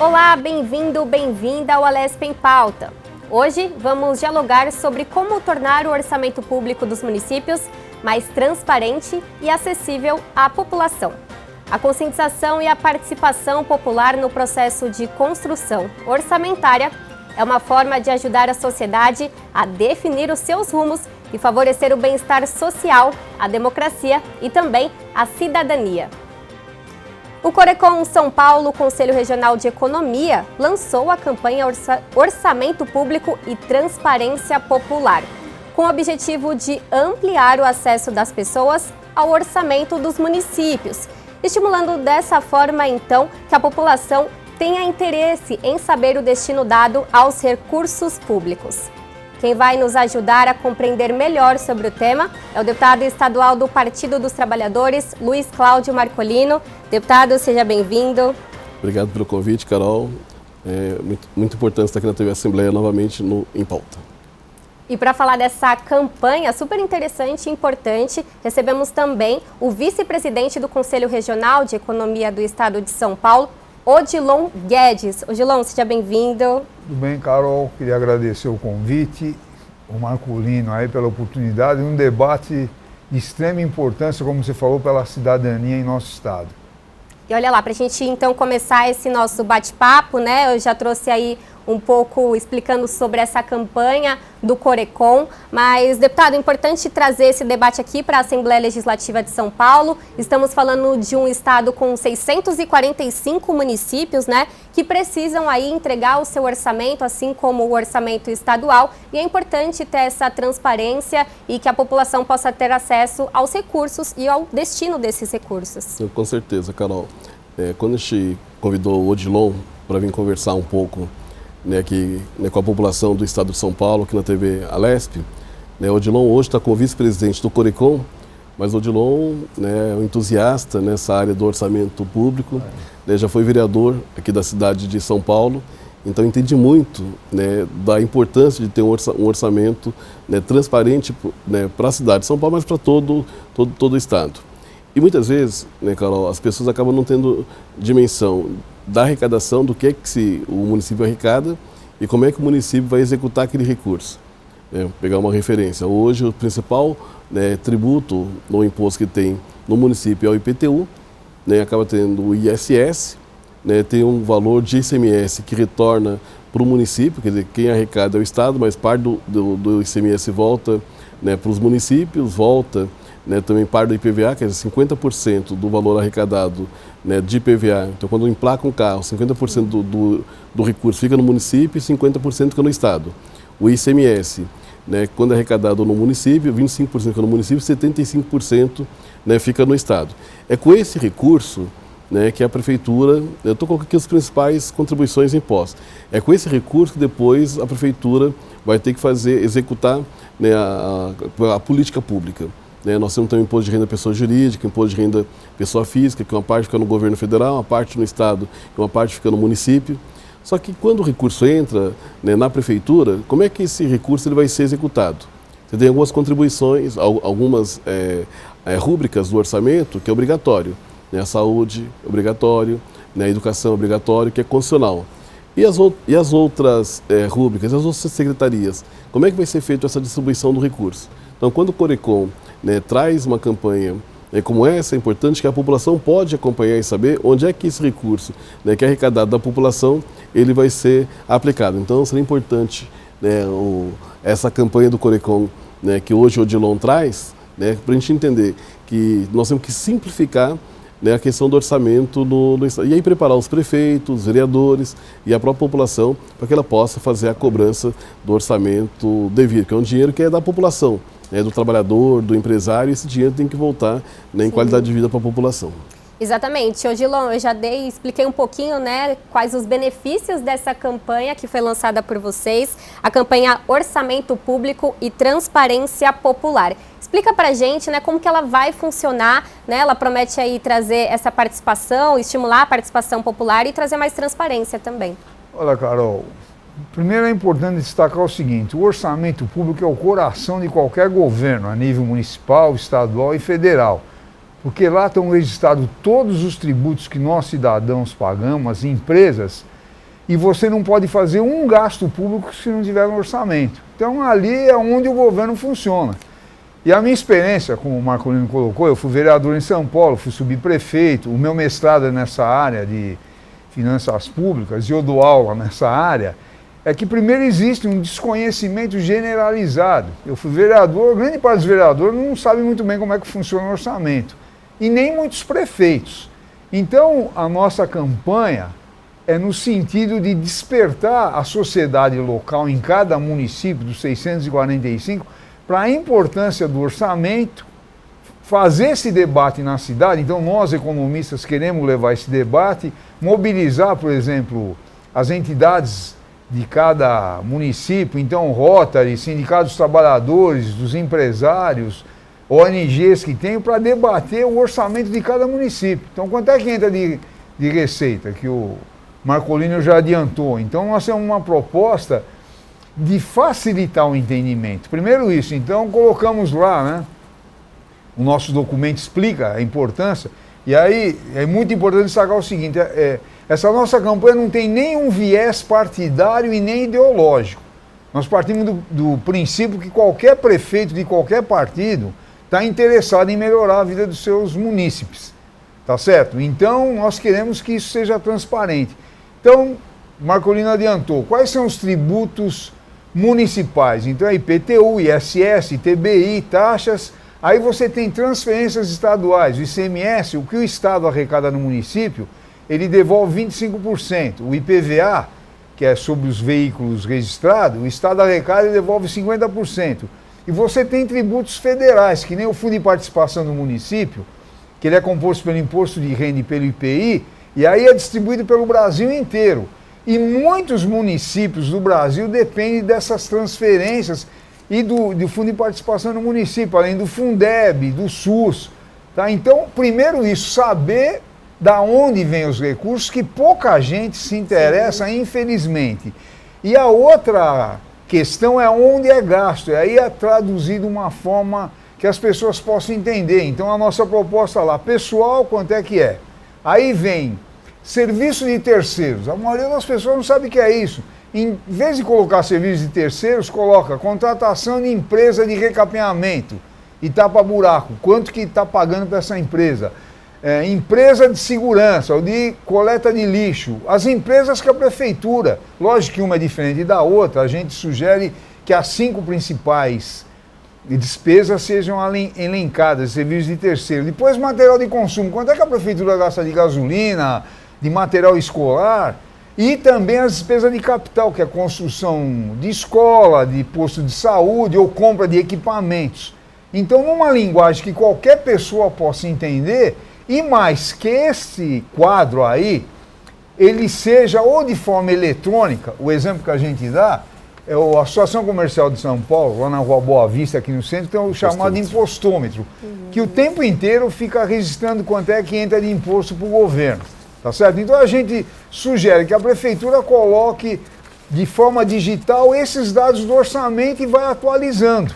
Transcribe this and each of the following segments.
Olá, bem-vindo, bem-vinda ao Alesp em Pauta. Hoje vamos dialogar sobre como tornar o orçamento público dos municípios mais transparente e acessível à população. A conscientização e a participação popular no processo de construção orçamentária é uma forma de ajudar a sociedade a definir os seus rumos e favorecer o bem-estar social, a democracia e também a cidadania. O Corecon São Paulo, Conselho Regional de Economia, lançou a campanha Orçamento Público e Transparência Popular, com o objetivo de ampliar o acesso das pessoas ao orçamento dos municípios, estimulando dessa forma, então, que a população tenha interesse em saber o destino dado aos recursos públicos. Quem vai nos ajudar a compreender melhor sobre o tema é o deputado estadual do Partido dos Trabalhadores, Luiz Cláudio Marcolino. Deputado, seja bem-vindo. Obrigado pelo convite, Carol. É muito importante estar aqui na TV Assembleia novamente em pauta. E para falar dessa campanha super interessante e importante, recebemos também o vice-presidente do Conselho Regional de Economia do Estado de São Paulo, Odilon Guedes. Odilon, seja bem-vindo. Tudo bem, Carol? Queria agradecer o convite, o Marcolino aí pela oportunidade, um debate de extrema importância, como você falou, pela cidadania em nosso estado. E olha lá, para a gente então começar esse nosso bate-papo, né? Eu já trouxe aí um pouco explicando sobre essa campanha do Corecon, mas, deputado, é importante trazer esse debate aqui para a Assembleia Legislativa de São Paulo. Estamos falando de um estado com 645 municípios, né, que precisam aí entregar o seu orçamento, assim como o orçamento estadual, e é importante ter essa transparência e que a população possa ter acesso aos recursos e ao destino desses recursos. Com certeza, Carol. Quando a gente convidou o Odilon para vir conversar um pouco aqui, com a população do estado de São Paulo, aqui na TV Alesp. O Odilon hoje está como vice-presidente do Corecon, mas o Odilon é um entusiasta nessa área do orçamento público, já foi vereador aqui da cidade de São Paulo, então entende muito da importância de ter um orçamento transparente para a cidade de São Paulo, mas para todo o estado. E muitas vezes, Carol, as pessoas acabam não tendo dimensão da arrecadação, do que o município arrecada e como é que o município vai executar aquele recurso. Pegar uma referência, hoje o principal tributo no imposto que tem no município é o IPTU, acaba tendo o ISS, tem um valor de ICMS que retorna para o município, quer dizer, quem arrecada é o Estado, mas parte do ICMS volta para os municípios, volta também parte do IPVA, quer dizer, 50% do valor arrecadado de IPVA. Então, quando emplaca um carro, 50% do recurso fica no município e 50% fica no Estado. O ICMS, quando é arrecadado no município, 25% fica no município e 75% fica no Estado. É com esse recurso que a Prefeitura, eu estou colocando aqui as principais contribuições e impostos, é com esse recurso que depois a Prefeitura vai ter que executar a política pública. Nós temos também imposto de renda pessoa jurídica, imposto de renda pessoa física, que uma parte fica no governo federal, uma parte no estado e uma parte fica no município. Só que quando o recurso entra na prefeitura, como é que esse recurso ele vai ser executado? Você tem algumas contribuições, algumas rúbricas do orçamento que é obrigatório. A saúde é obrigatório, a educação é obrigatório, que é constitucional. E as outras rúbricas, as outras secretarias, como é que vai ser feita essa distribuição do recurso? Então, quando o Corecon traz uma campanha como essa, é importante que a população pode acompanhar e saber onde é que esse recurso que é arrecadado da população, ele vai ser aplicado. Então, seria importante essa campanha do Corecon que hoje o Odilon traz, para a gente entender que nós temos que simplificar a questão do orçamento no Estado. E aí preparar os prefeitos, os vereadores e a própria população para que ela possa fazer a cobrança do orçamento devido, que é um dinheiro que é da população, do trabalhador, do empresário, e esse dinheiro tem que voltar em qualidade de vida para a população. Exatamente. Odilon, eu já expliquei um pouquinho, quais os benefícios dessa campanha que foi lançada por vocês, a campanha Orçamento Público e Transparência Popular. Explica pra gente, como que ela vai funcionar, Ela promete aí trazer essa participação, estimular a participação popular e trazer mais transparência também. Olha, Carol, primeiro é importante destacar o seguinte: o orçamento público é o coração de qualquer governo, a nível municipal, estadual e federal. Porque lá estão registrados todos os tributos que nós cidadãos pagamos, as empresas, e você não pode fazer um gasto público se não tiver um orçamento. Então ali é onde o governo funciona. E a minha experiência, como o Marcolino colocou, eu fui vereador em São Paulo, fui subprefeito, o meu mestrado é nessa área de finanças públicas e eu dou aula nessa área, é que primeiro existe um desconhecimento generalizado. Eu fui vereador, grande parte dos vereadores não sabe muito bem como é que funciona o orçamento, e nem muitos prefeitos. Então a nossa campanha é no sentido de despertar a sociedade local em cada município dos 645 para a importância do orçamento, fazer esse debate na cidade. Então nós, economistas, queremos levar esse debate, mobilizar, por exemplo, as entidades de cada município, então Rotary, Sindicato dos Trabalhadores, dos empresários, ONGs que tem, para debater o orçamento de cada município. Então quanto é que entra de receita, que o Marcolino já adiantou. Então nós temos uma proposta de facilitar o entendimento. Primeiro isso, então colocamos lá, né? O nosso documento explica a importância, e aí é muito importante destacar o seguinte, essa nossa campanha não tem nenhum viés partidário e nem ideológico. Nós partimos do princípio que qualquer prefeito de qualquer partido está interessado em melhorar a vida dos seus munícipes, tá certo? Então nós queremos que isso seja transparente. Então, Marcolino adiantou, quais são os tributos municipais? Então é IPTU, ISS, ITBI, taxas. Aí você tem transferências estaduais, o ICMS, o que o Estado arrecada no município, ele devolve 25%. O IPVA, que é sobre os veículos registrados, o Estado arrecada e devolve 50%. E você tem tributos federais, que nem o Fundo de Participação do Município, que ele é composto pelo Imposto de Renda e pelo IPI, e aí é distribuído pelo Brasil inteiro. E muitos municípios do Brasil dependem dessas transferências e do Fundo de Participação no município, além do Fundeb, do SUS. Tá? Então, primeiro isso, saber da onde vêm os recursos, que pouca gente se interessa, infelizmente. E a outra questão é onde é gasto, e aí é traduzido de uma forma que as pessoas possam entender. Então, a nossa proposta lá, pessoal, quanto é que é? Aí vem serviço de terceiros. A maioria das pessoas não sabe o que é isso. Em vez de colocar serviço de terceiros, coloca contratação de empresa de recapeamento e tapa-buraco. Quanto que está pagando para essa empresa? Empresa de segurança ou de coleta de lixo. As empresas que a prefeitura, lógico que uma é diferente da outra, a gente sugere que as 5 principais despesas sejam elencadas, serviços de terceiro. Depois, material de consumo. Quanto é que a prefeitura gasta de gasolina, de material escolar? E também as despesas de capital, que é a construção de escola, de posto de saúde ou compra de equipamentos. Então, numa linguagem que qualquer pessoa possa entender, e mais que esse quadro aí, ele seja ou de forma eletrônica, o exemplo que a gente dá, é a Associação Comercial de São Paulo, lá na Rua Boa Vista, aqui no centro, tem o chamado impostômetro, que o tempo inteiro fica registrando quanto é que entra de imposto para o governo, tá certo? Então a gente sugere que a prefeitura coloque de forma digital esses dados do orçamento e vai atualizando.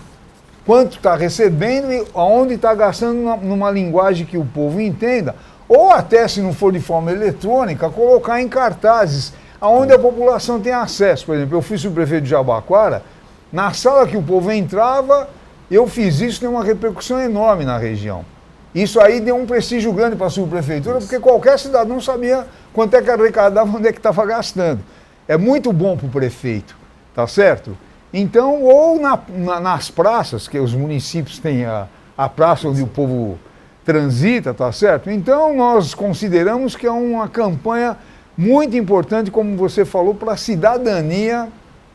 Quanto está recebendo e aonde está gastando numa linguagem que o povo entenda, ou até, se não for de forma eletrônica, colocar em cartazes, aonde a população tem acesso. Por exemplo, eu fui subprefeito de Jabaquara, na sala que o povo entrava, eu fiz isso, tem uma repercussão enorme na região. Isso aí deu um prestígio grande para a subprefeitura, porque qualquer cidadão sabia quanto é que arrecadava, onde é que estava gastando. É muito bom para o prefeito, tá certo? Então, ou nas praças, que os municípios têm a praça onde o povo transita, tá certo? Então, nós consideramos que é uma campanha muito importante, como você falou, para a cidadania,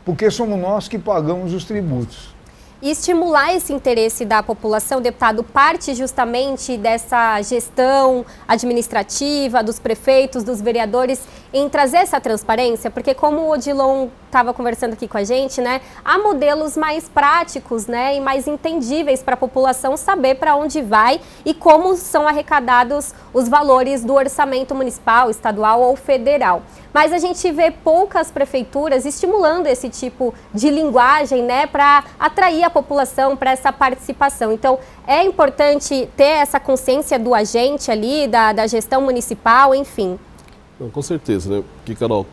porque somos nós que pagamos os tributos. E estimular esse interesse da população, deputado, parte justamente dessa gestão administrativa, dos prefeitos, dos vereadores, em trazer essa transparência? Porque como o Odilon estava conversando aqui com a gente, né, há modelos mais práticos, né, e mais entendíveis para a população saber para onde vai e como são arrecadados os valores do orçamento municipal, estadual ou federal. Mas a gente vê poucas prefeituras estimulando esse tipo de linguagem, né, para atrair a população para essa participação. Então, é importante ter essa consciência do agente ali, da gestão municipal, enfim. Não, com certeza, né? Porque, Carol,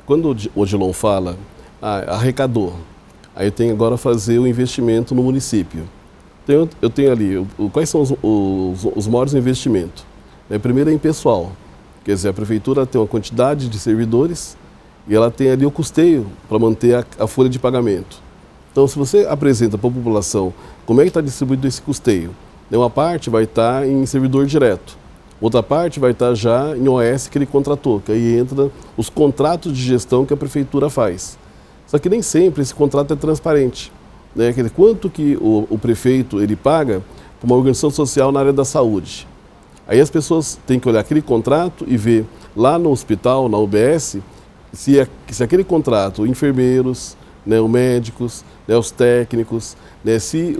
quando o Odilon fala, arrecadou, aí eu tenho agora fazer o investimento no município. Então, eu tenho ali, quais são os maiores investimentos? Primeiro é em pessoal, quer dizer, a prefeitura tem uma quantidade de servidores e ela tem ali o custeio para manter a folha de pagamento. Então, se você apresenta para a população como é que está distribuído esse custeio, uma parte vai estar em servidor direto, outra parte vai estar já em OS que ele contratou, que aí entra os contratos de gestão que a prefeitura faz. Só que nem sempre esse contrato é transparente. Aquele quanto que o prefeito ele paga para uma organização social na área da saúde. Aí as pessoas têm que olhar aquele contrato e ver lá no hospital, na UBS, se aquele contrato, enfermeiros, os médicos, os técnicos, se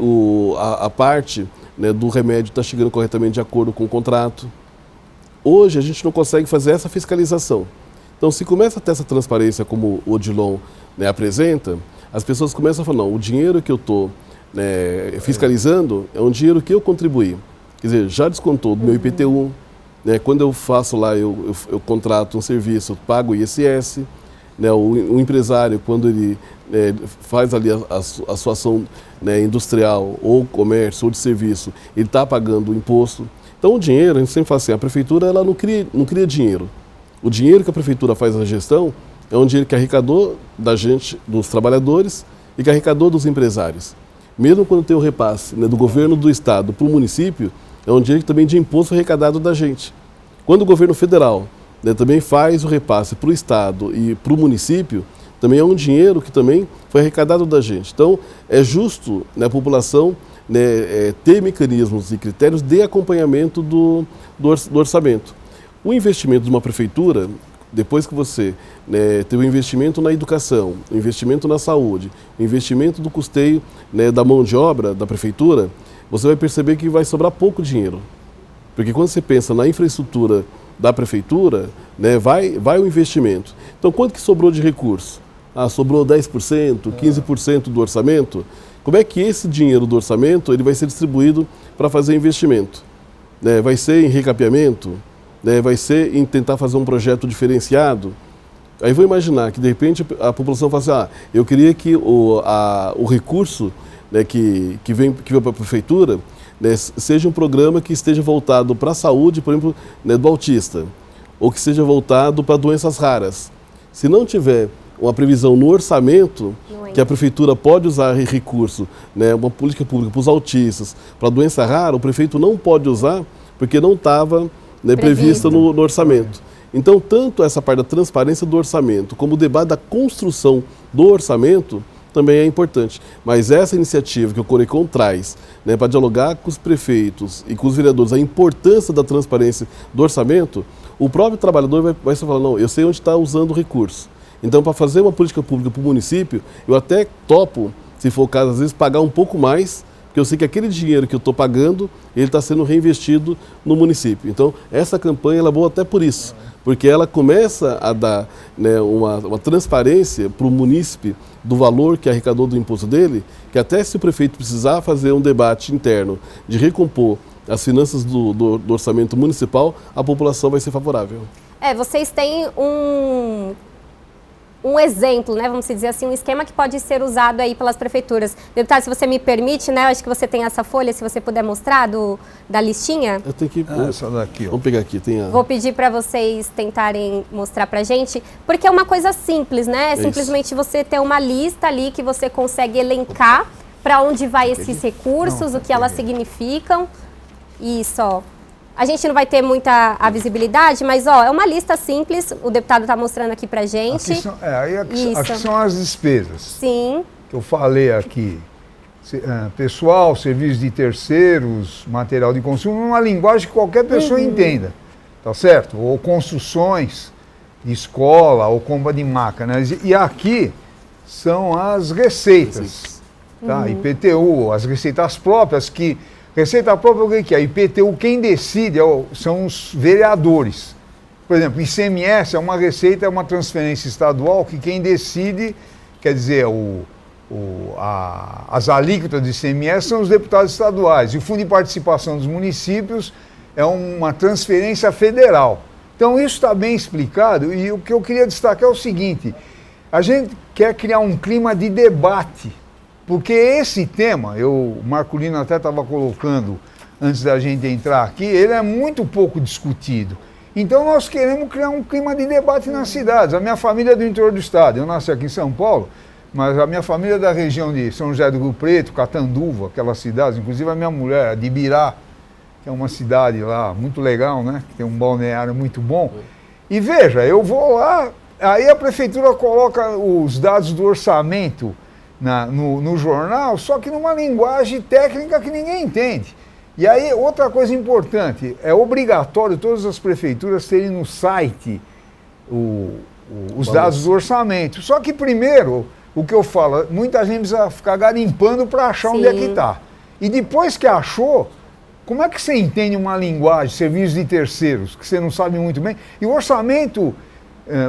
a parte do remédio está chegando corretamente de acordo com o contrato. Hoje a gente não consegue fazer essa fiscalização. Então, se começa a ter essa transparência como o Odilon apresenta, as pessoas começam a falar, não, o dinheiro que eu estou fiscalizando é um dinheiro que eu contribuí. Quer dizer, já descontou do meu IPTU, quando eu faço lá, eu contrato um serviço, eu pago o ISS, o empresário, quando ele faz ali a sua ação industrial, ou comércio, ou de serviço, ele está pagando o imposto. Então, o dinheiro, a gente sempre fala assim, a prefeitura ela não cria dinheiro. O dinheiro que a prefeitura faz na gestão é um dinheiro que arrecadou da gente, dos trabalhadores, e que arrecadou dos empresários. Mesmo quando tem o repasse do governo do estado para o município, é um dinheiro também de imposto arrecadado da gente. Quando o governo federal também faz o repasse para o estado e para o município, também é um dinheiro que também foi arrecadado da gente. Então, é justo a população ter mecanismos e critérios de acompanhamento do orçamento. O investimento de uma prefeitura, depois que você tem o investimento na educação, o investimento na saúde, o investimento do custeio da mão de obra da prefeitura, você vai perceber que vai sobrar pouco dinheiro. Porque quando você pensa na infraestrutura da prefeitura, vai o investimento. Então, quanto que sobrou de recurso? Sobrou 10%, 15% do orçamento. Como é que esse dinheiro do orçamento ele vai ser distribuído para fazer investimento? Vai ser em recapeamento? Vai ser em tentar fazer um projeto diferenciado? Aí vou imaginar que, de repente, a população fala assim, eu queria que o recurso que vem para a prefeitura seja um programa que esteja voltado para a saúde, por exemplo, do autista, ou que seja voltado para doenças raras. Se não tiver uma previsão no orçamento que a prefeitura pode usar recurso, uma política pública para os autistas, para doença rara, o prefeito não pode usar porque não estava prevista no orçamento. Então, tanto essa parte da transparência do orçamento, como o debate da construção do orçamento, também é importante. Mas essa iniciativa que o Corecon traz, para dialogar com os prefeitos e com os vereadores, a importância da transparência do orçamento, o próprio trabalhador vai falar, não, eu sei onde está usando o recurso. Então, para fazer uma política pública para o município, eu até topo, se for o caso, às vezes, pagar um pouco mais, porque eu sei que aquele dinheiro que eu estou pagando, ele está sendo reinvestido no município. Então, essa campanha ela é boa até por isso, porque ela começa a dar uma transparência para o munícipe do valor que arrecadou do imposto dele, que até se o prefeito precisar fazer um debate interno de recompor as finanças do orçamento municipal, a população vai ser favorável. Vocês têm um exemplo, vamos dizer assim, um esquema que pode ser usado aí pelas prefeituras. Deputado, se você me permite, eu acho que você tem essa folha, se você puder mostrar da listinha. Eu tenho que... essa daqui, ó. Vamos pegar aqui, Vou pedir para vocês tentarem mostrar pra gente, porque é uma coisa simples, simplesmente você ter uma lista ali que você consegue elencar para onde vai esses recursos, o que elas significam. Isso, ó. A gente não vai ter muita visibilidade, mas é uma lista simples, o deputado está mostrando aqui pra gente. Aqui são as despesas. Sim. Que eu falei aqui. Pessoal, serviços de terceiros, material de consumo, uma linguagem que qualquer pessoa entenda, tá certo? Ou construções de escola, ou compra de máquinas. E aqui são as receitas, tá? IPTU, as receitas próprias que... Receita própria, o que é? IPTU, quem decide são os vereadores. Por exemplo, ICMS é uma receita, é uma transferência estadual que quem decide, quer dizer, as alíquotas de ICMS são os deputados estaduais. E o Fundo de Participação dos Municípios é uma transferência federal. Então isso está bem explicado e o que eu queria destacar é o seguinte, a gente quer criar um clima de debate, porque esse tema, o Marculino até estava colocando antes da gente entrar aqui, ele é muito pouco discutido. Então nós queremos criar um clima de debate nas cidades. A minha família é do interior do estado, eu nasci aqui em São Paulo, mas a minha família é da região de São José do Rio Preto, Catanduva, aquelas cidades, inclusive a minha mulher, de Ibirá, que é uma cidade lá muito legal, né? Que tem um balneário muito bom. E veja, eu vou lá, aí a prefeitura coloca os dados do orçamento no jornal, só que numa linguagem técnica que ninguém entende. E aí, outra coisa importante, é obrigatório todas as prefeituras terem no site os dados do orçamento. Só que primeiro, o que eu falo, muita gente precisa ficar garimpando para achar onde é que está. E depois que achou, como é que você entende uma linguagem, serviços de terceiros, que você não sabe muito bem? E o orçamento,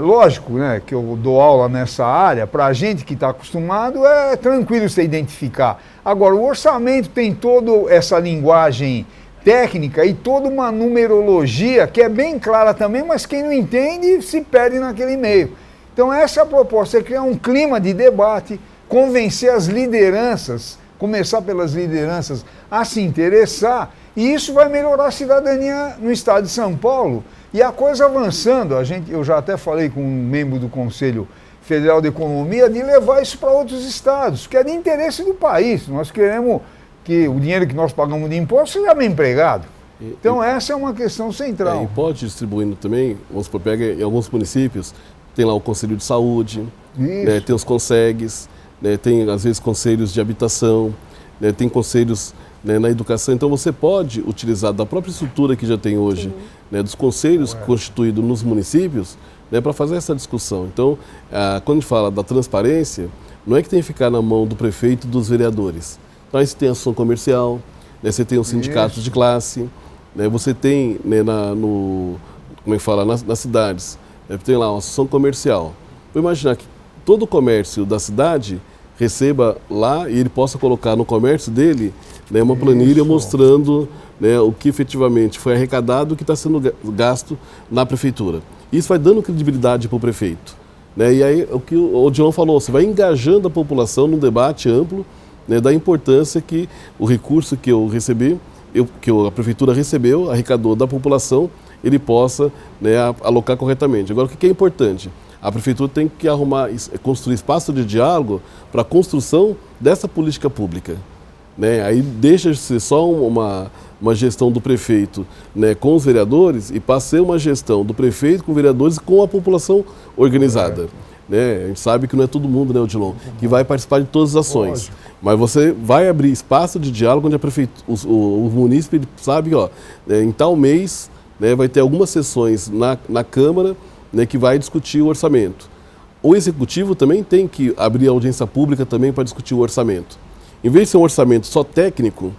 lógico, né, que eu dou aula nessa área, para a gente que está acostumado, é tranquilo você identificar. Agora, o orçamento tem toda essa linguagem técnica e toda uma numerologia que é bem clara também, mas quem não entende se perde naquele meio. Então essa é a proposta, é criar um clima de debate, convencer as lideranças, começar pelas lideranças a se interessar, e isso vai melhorar a cidadania no estado de São Paulo. E a coisa avançando, eu já até falei com um membro do Conselho Federal de Economia de levar isso para outros estados, que é de interesse do país. Nós queremos que o dinheiro que nós pagamos de imposto seja bem empregado. Então essa é uma questão central. E pode distribuindo também, vamos supor, pega em alguns municípios, tem lá o Conselho de Saúde, né, tem os CONSEGs, né, tem às vezes conselhos de habitação, né, tem conselhos, né, na educação. Então você pode utilizar da própria estrutura que já tem hoje, né, dos conselhos constituídos nos municípios, né, para fazer essa discussão. Então, quando a gente fala da transparência, não é que tem que ficar na mão do prefeito e dos vereadores. Então aí você tem a associação comercial, né, você tem os sindicatos de classe, né, você tem, né, nas cidades, tem lá uma associação comercial. Vou imaginar que todo o comércio da cidade receba lá e ele possa colocar no comércio dele, né, uma planilha mostrando, né, o que efetivamente foi arrecadado e o que está sendo gasto na prefeitura. Isso vai dando credibilidade para o prefeito. Né, e aí, o que o Odilon falou, você vai engajando a população num debate amplo, né, da importância que o recurso que eu recebi, que a prefeitura recebeu, arrecadou da população, ele possa, né, alocar corretamente. Agora, o que é importante? A prefeitura tem que construir espaço de diálogo para a construção dessa política pública. Né? Aí deixa de ser só uma gestão do prefeito, né, com os vereadores e passa a ser uma gestão do prefeito com vereadores e com a população organizada. Né? A gente sabe que não é todo mundo, né, Odilon, que vai participar de todas as ações. Mas você vai abrir espaço de diálogo onde a o munícipe sabe, ó, em tal mês, né, vai ter algumas sessões na Câmara, né, que vai discutir o orçamento. O Executivo também tem que abrir audiência pública também para discutir o orçamento. Em vez de ser um orçamento só técnico,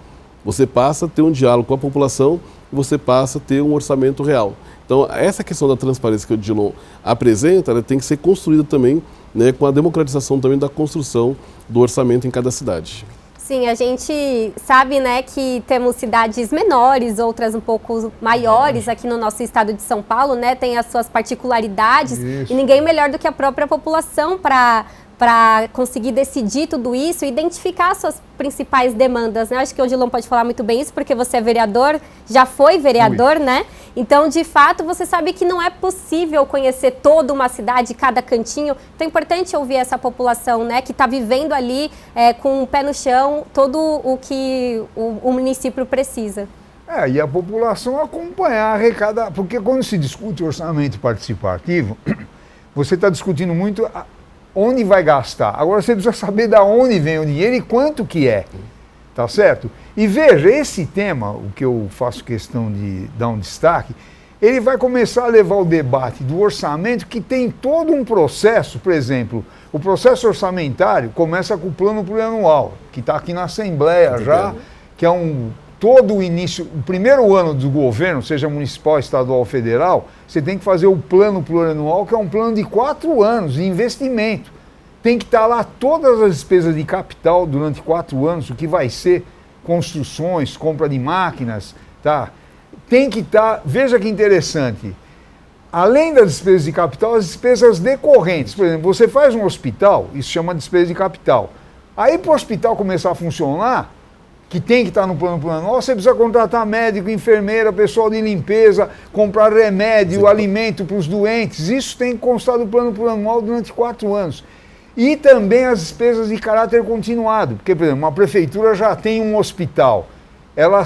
você passa a ter um diálogo com a população e você passa a ter um orçamento real. Então, essa questão da transparência que o Odilon apresenta, ela tem que ser construída também, né, com a democratização também da construção do orçamento em cada cidade. Sim, a gente sabe, né, que temos cidades menores, outras um pouco maiores aqui no nosso estado de São Paulo, né, tem as suas particularidades. Isso. E ninguém melhor do que a própria população para conseguir decidir tudo isso e identificar as suas principais demandas, né? Acho que o Odilon pode falar muito bem isso, porque você é vereador, já foi vereador, né? Então, de fato, você sabe que não é possível conhecer toda uma cidade, cada cantinho. Então, é importante ouvir essa população, né? Que está vivendo ali com o pé no chão, todo o que o município precisa. E a população acompanhar, arrecadar, porque quando se discute orçamento participativo, você está discutindo muito onde vai gastar. Agora você precisa saber de onde vem o dinheiro e quanto que é, tá certo? E veja, esse tema, o que eu faço questão de dar um destaque, ele vai começar a levar o debate do orçamento que tem todo um processo, por exemplo, o processo orçamentário começa com o plano plurianual, que está aqui na Assembleia já, que é todo o início, o primeiro ano do governo, seja municipal, estadual ou federal, você tem que fazer o plano plurianual, que é um plano de 4 anos de investimento. Tem que estar lá todas as despesas de capital durante 4 anos, o que vai ser construções, compra de máquinas, tá? Tem que estar, veja que interessante, além das despesas de capital, as despesas decorrentes. Por exemplo, você faz um hospital, isso chama de despesa de capital. Aí, para o hospital começar a funcionar, que tem que estar no plano plurianual, você precisa contratar médico, enfermeira, pessoal de limpeza, comprar remédio, alimento para os doentes. Isso tem que constar do plano plurianual durante 4 anos. E também as despesas de caráter continuado. Porque, por exemplo, uma prefeitura já tem um hospital.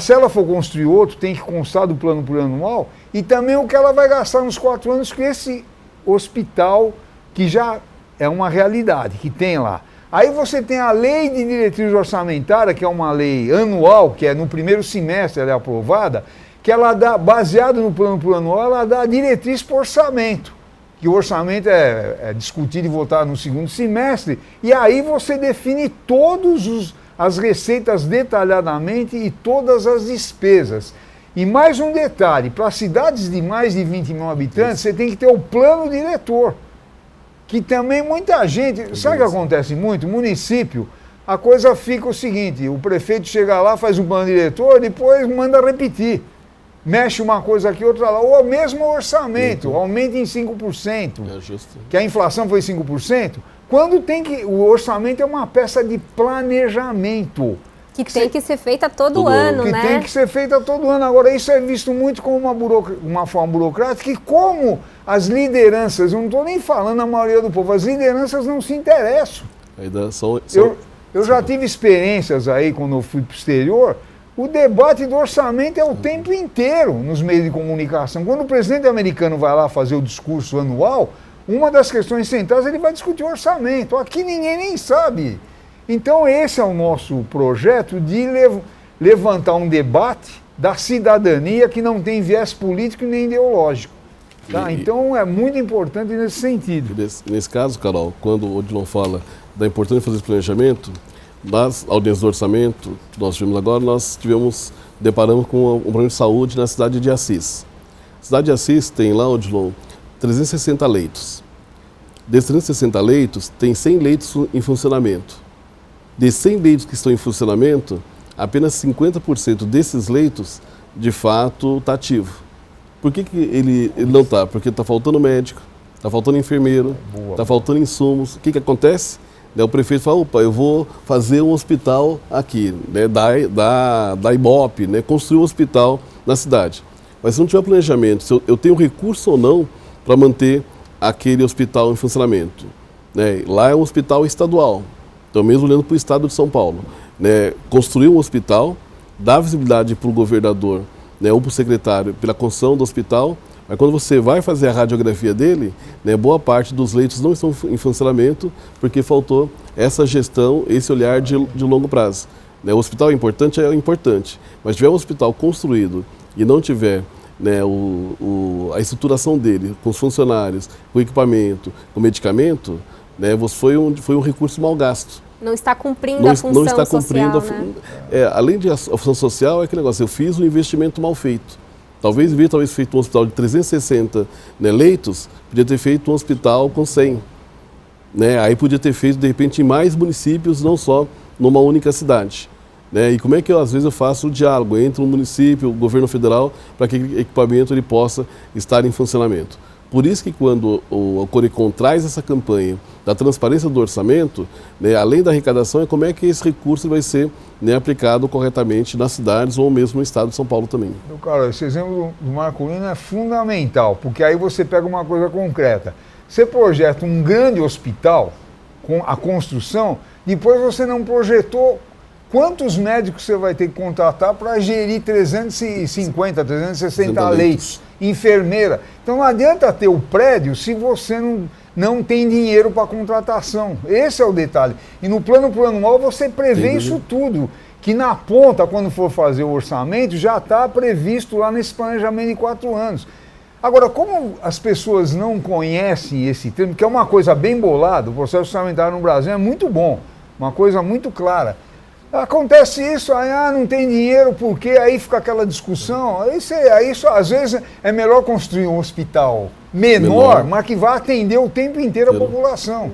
Se ela for construir outro, tem que constar do plano plurianual e também o que ela vai gastar nos 4 anos com esse hospital, que já é uma realidade, que tem lá. Aí você tem a lei de diretriz orçamentária, que é uma lei anual, que é no primeiro semestre ela é aprovada, que ela dá, baseado no plano plurianual, ela dá a diretriz para o orçamento. Que o orçamento é discutido e votado no segundo semestre, e aí você define as receitas detalhadamente e todas as despesas. E mais um detalhe, para cidades de mais de 20 mil habitantes, você tem que ter o plano diretor. Que também muita gente, sabe o que acontece muito? Município, a coisa fica o seguinte, o prefeito chega lá, faz um plano diretor, depois manda repetir. Mexe uma coisa aqui, outra lá, ou mesmo orçamento, aumenta em 5%, que a inflação foi 5%, quando tem que, o orçamento é uma peça de planejamento. Que tem que ser feita todo ano, né? Que tem que ser feita todo ano. Agora, isso é visto muito como uma forma burocrática e como as lideranças, eu não estou nem falando a maioria do povo, as lideranças não se interessam. Eu já tive experiências aí, quando eu fui para o exterior, o debate do orçamento é o tempo inteiro nos meios de comunicação. Quando o presidente americano vai lá fazer o discurso anual, uma das questões centrais ele vai discutir o orçamento. Aqui ninguém nem sabe. Então esse é o nosso projeto de levantar um debate da cidadania que não tem viés político nem ideológico. Tá? Então é muito importante nesse sentido. Nesse caso, Carol, quando o Odilon fala da importância de fazer esse planejamento, nas audiências do orçamento que nós tivemos agora, nós deparamos com um problema de saúde na cidade de Assis. A cidade de Assis tem lá, Odilon, 360 leitos. Desses 360 leitos, tem 100 leitos em funcionamento. Desses 100 leitos que estão em funcionamento, apenas 50% desses leitos, de fato, está ativo. Por que ele não está? Porque está faltando médico, está faltando enfermeiro, está faltando insumos. O que acontece? O prefeito fala, opa, eu vou fazer um hospital aqui, né, da Ibope, né, construir um hospital na cidade. Mas se não tiver planejamento, se eu tenho recurso ou não para manter aquele hospital em funcionamento. Né? Lá é um hospital estadual, então mesmo olhando para o estado de São Paulo. Né, construir um hospital, dar visibilidade para o governador, né, ou para o secretário pela construção do hospital, mas quando você vai fazer a radiografia dele, né, boa parte dos leitos não estão em funcionamento porque faltou essa gestão, esse olhar de longo prazo. Né, o hospital é importante, mas se tiver um hospital construído e não tiver, né, a estruturação dele, com os funcionários, com equipamento, com medicamento, né, foi um recurso mal gasto. Não está cumprindo a função social, né? Além de a função social, é aquele negócio, eu fiz um investimento mal feito. Talvez feito um hospital de 360, né, leitos, podia ter feito um hospital com 100. Né? Aí podia ter feito, de repente, em mais municípios, não só numa única cidade. Né? E como é que às vezes eu faço o diálogo entre o município, o governo federal, para que o equipamento ele possa estar em funcionamento? Por isso que quando o Corecon traz essa campanha da transparência do orçamento, né, além da arrecadação, é como é que esse recurso vai ser, né, aplicado corretamente nas cidades ou mesmo no estado de São Paulo também. Cara, esse exemplo do Marcolino é fundamental, porque aí você pega uma coisa concreta. Você projeta um grande hospital, com a construção, depois você não projetou quantos médicos você vai ter que contratar para gerir 350, 360 leitos, enfermeira. Então não adianta ter o prédio se você não tem dinheiro para contratação. Esse é o detalhe. E no plano plurianual você prevê isso tudo, que na ponta, quando for fazer o orçamento, já está previsto lá nesse planejamento de 4 anos. Agora, como as pessoas não conhecem esse termo, que é uma coisa bem bolada, o processo orçamentário no Brasil é muito bom, uma coisa muito clara. Acontece isso, aí não tem dinheiro, porque aí fica aquela discussão. Isso, às vezes é melhor construir um hospital menor, mas que vai atender o tempo inteiro a população.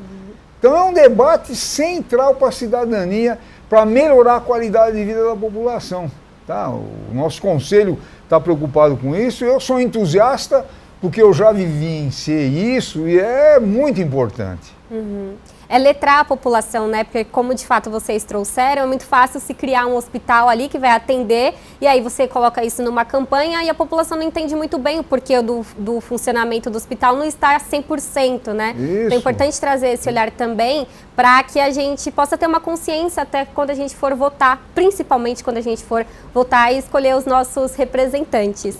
Então é um debate central para a cidadania, para melhorar a qualidade de vida da população. Tá? O nosso conselho está preocupado com isso. Eu sou entusiasta porque eu já vivenciei isso e é muito importante. Uhum. É letrar a população, né? Porque como de fato vocês trouxeram, é muito fácil se criar um hospital ali que vai atender e aí você coloca isso numa campanha e a população não entende muito bem o porquê do funcionamento do hospital não está 100%, né? Isso. Então é importante trazer esse olhar também para que a gente possa ter uma consciência até quando a gente for votar, principalmente quando a gente for votar e escolher os nossos representantes.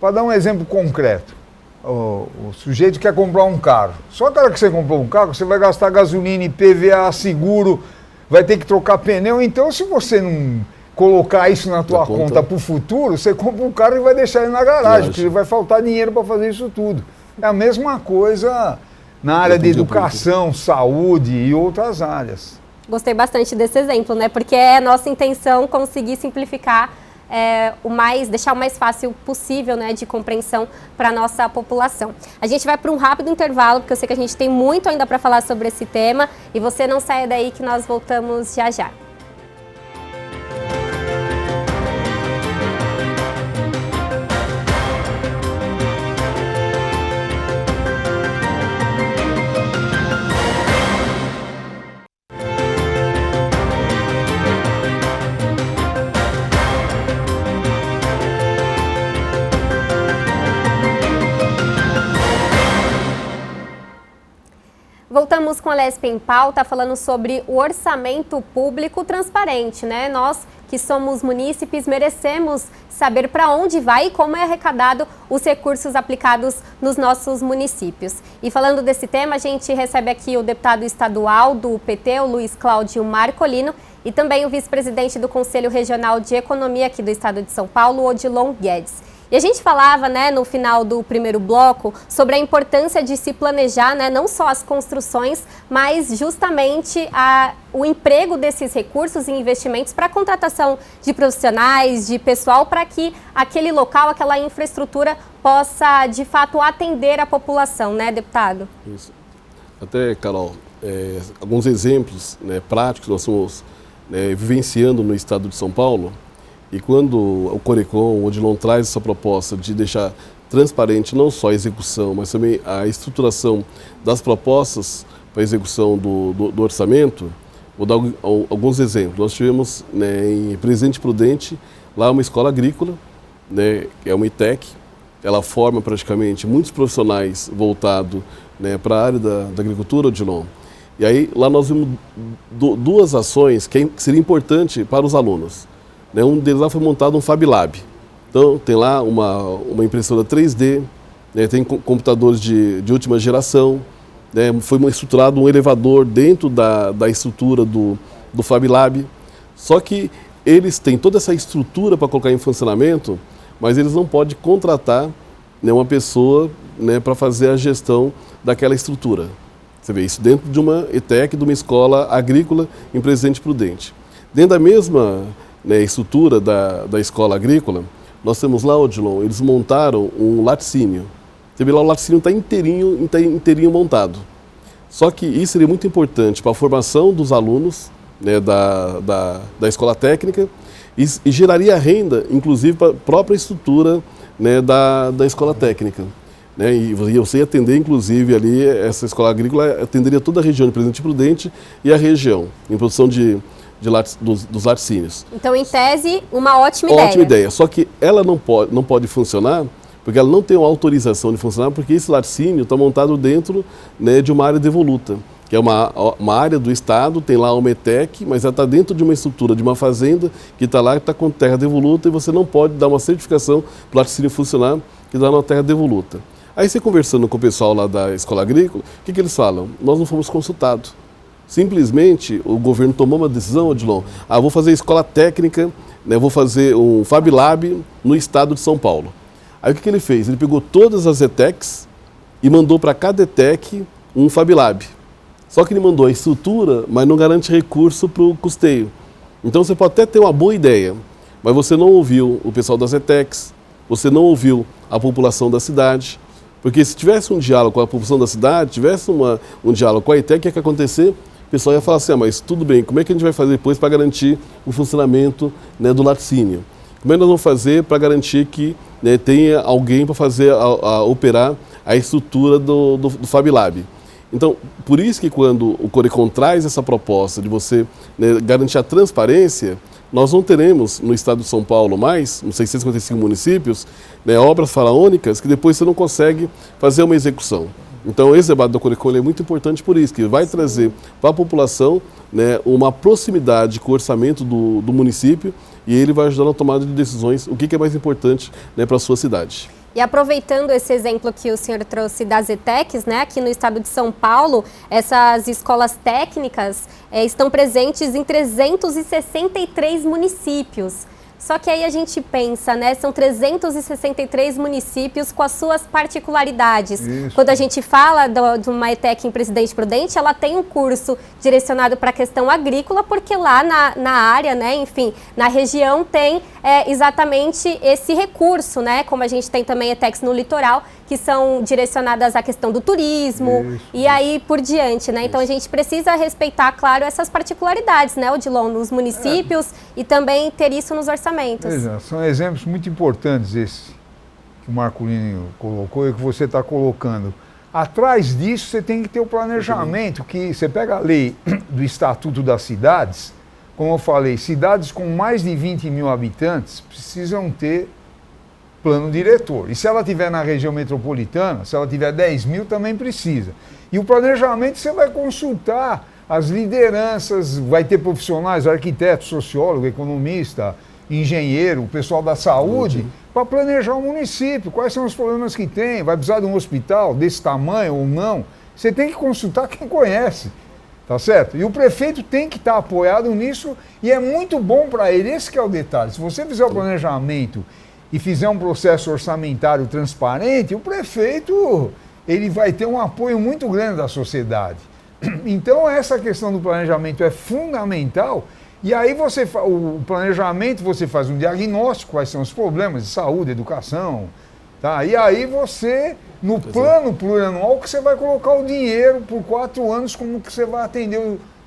Para dar um exemplo concreto, o sujeito quer comprar um carro. Só que a hora que você comprou um carro, você vai gastar gasolina, IPVA, seguro, vai ter que trocar pneu. Então, se você não colocar isso na tua conta para o futuro, você compra um carro e vai deixar ele na garagem, porque vai faltar dinheiro para fazer isso tudo. É a mesma coisa na área de educação, saúde e outras áreas. Gostei bastante desse exemplo, né? Porque é nossa intenção conseguir simplificar deixar o mais fácil possível, né, de compreensão para a nossa população. A gente vai para um rápido intervalo, porque eu sei que a gente tem muito ainda para falar sobre esse tema, e você não saia daí que nós voltamos já já. Voltamos com a Alesp em Pauta, falando sobre o orçamento público transparente, né? Nós que somos munícipes merecemos saber para onde vai e como é arrecadado os recursos aplicados nos nossos municípios. E falando desse tema, a gente recebe aqui o deputado estadual do PT, o Luiz Cláudio Marcolino, e também o vice-presidente do Conselho Regional de Economia aqui do estado de São Paulo, Odilon Guedes. E a gente falava, né, no final do primeiro bloco, sobre a importância de se planejar, né, não só as construções, mas justamente o emprego desses recursos e investimentos para a contratação de profissionais, de pessoal, para que aquele local, aquela infraestrutura possa, de fato, atender a população, né, deputado? Isso. Até, Carol, alguns exemplos, né, práticos nós estamos vivenciando no estado de São Paulo. E quando o Corecon, o Odilon traz essa proposta de deixar transparente não só a execução, mas também a estruturação das propostas para a execução do orçamento, vou dar alguns exemplos. Nós tivemos, né, em Presidente Prudente, lá uma escola agrícola, né, que é uma ITEC, ela forma praticamente muitos profissionais voltados, né, para a área da agricultura, Odilon. E aí lá nós vimos duas ações que seria importante para os alunos. Um deles lá foi montado um Fab Lab. Então tem lá uma impressora 3D, né, tem computadores de última geração, né, foi estruturado um elevador dentro da estrutura do Fab Lab. Só que eles têm toda essa estrutura para colocar em funcionamento, mas eles não podem contratar, né, uma pessoa, né, para fazer a gestão daquela estrutura. Você vê isso dentro de uma ETEC, de uma escola agrícola em Presidente Prudente. Dentro da mesma, né, estrutura da escola agrícola, nós temos lá, Odilon, eles montaram um laticínio. Você vê lá, o laticínio está inteirinho montado. Só que isso seria muito importante para a formação dos alunos, né, da escola técnica e geraria renda, inclusive, para a própria estrutura, né, da escola técnica. Né, e você ia atender, inclusive, ali, essa escola agrícola atenderia toda a região de Presidente Prudente e a região, em produção dos laticínios. Então, em tese, uma ótima ideia. Ótima ideia, só que ela não pode funcionar, porque ela não tem uma autorização de funcionar, porque esse laticínio está montado dentro, né, de uma área devoluta, que é uma área do Estado, tem lá uma ETEC, mas ela está dentro de uma estrutura, de uma fazenda, que está lá, que está com terra devoluta, e você não pode dar uma certificação para o laticínio funcionar, que está numa terra devoluta. Aí você conversando com o pessoal lá da escola agrícola, o que eles falam? Nós não fomos consultados. Simplesmente o governo tomou uma decisão, Odilon, vou fazer escola técnica, né, vou fazer um Fab Lab no estado de São Paulo. Aí o que ele fez? Ele pegou todas as ETECs e mandou para cada ETEC um Fab Lab. Só que ele mandou a estrutura, mas não garante recurso para o custeio. Então você pode até ter uma boa ideia, mas você não ouviu o pessoal das ETECs, você não ouviu a população da cidade. Porque se tivesse um diálogo com a população da cidade, tivesse um diálogo com a ETEC, o que ia acontecer? O pessoal ia falar assim, mas tudo bem, como é que a gente vai fazer depois para garantir o funcionamento, né, do laticínio? como é que nós vamos fazer para garantir que, né, tenha alguém para fazer, operar a estrutura do Fab Lab. Então, por isso que quando o Corecon traz essa proposta de você, né, garantir a transparência, nós não teremos no estado de São Paulo mais, nos 655 municípios, né, obras faraônicas que depois você não consegue fazer uma execução. Então, esse debate do Corecon é muito importante por isso, que vai trazer para a população, né, uma proximidade com o orçamento do município e ele vai ajudar na tomada de decisões, o que é mais importante, né, para a sua cidade. E aproveitando esse exemplo que o senhor trouxe das ETECs, né, aqui no estado de São Paulo, essas escolas técnicas estão presentes em 363 municípios. Só que aí a gente pensa, né, são 363 municípios com as suas particularidades. Isso. Quando a gente fala de uma ETEC em Presidente Prudente, ela tem um curso direcionado para a questão agrícola, porque lá na área, né, enfim, na região tem exatamente esse recurso, né, como a gente tem também ETECs no litoral, que são direcionadas à questão do turismo e aí por diante, né? Então a gente precisa respeitar, claro, essas particularidades, né, Odilon, nos municípios e também ter isso nos orçamentos. São exemplos muito importantes esses que o Marcolino colocou e que você está colocando. Atrás disso você tem que ter o planejamento, que você pega a lei do Estatuto das Cidades, como eu falei, cidades com mais de 20 mil habitantes precisam ter plano diretor. E se ela tiver na região metropolitana, se ela tiver 10 mil, também precisa. E o planejamento você vai consultar as lideranças, vai ter profissionais, arquiteto, sociólogo, economista, engenheiro, o pessoal da saúde, para planejar o município, quais são os problemas que tem, vai precisar de um hospital desse tamanho ou não. Você tem que consultar quem conhece, tá certo? E o prefeito tem que estar apoiado nisso e é muito bom para ele, esse que é o detalhe. Se você fizer o planejamento e fizer um processo orçamentário transparente, o prefeito ele vai ter um apoio muito grande da sociedade. Então essa questão do planejamento é fundamental e aí o planejamento você faz um diagnóstico, quais são os problemas de saúde, educação, tá? E aí você, no plano plurianual, que você vai colocar o dinheiro por 4 anos, como que você vai atender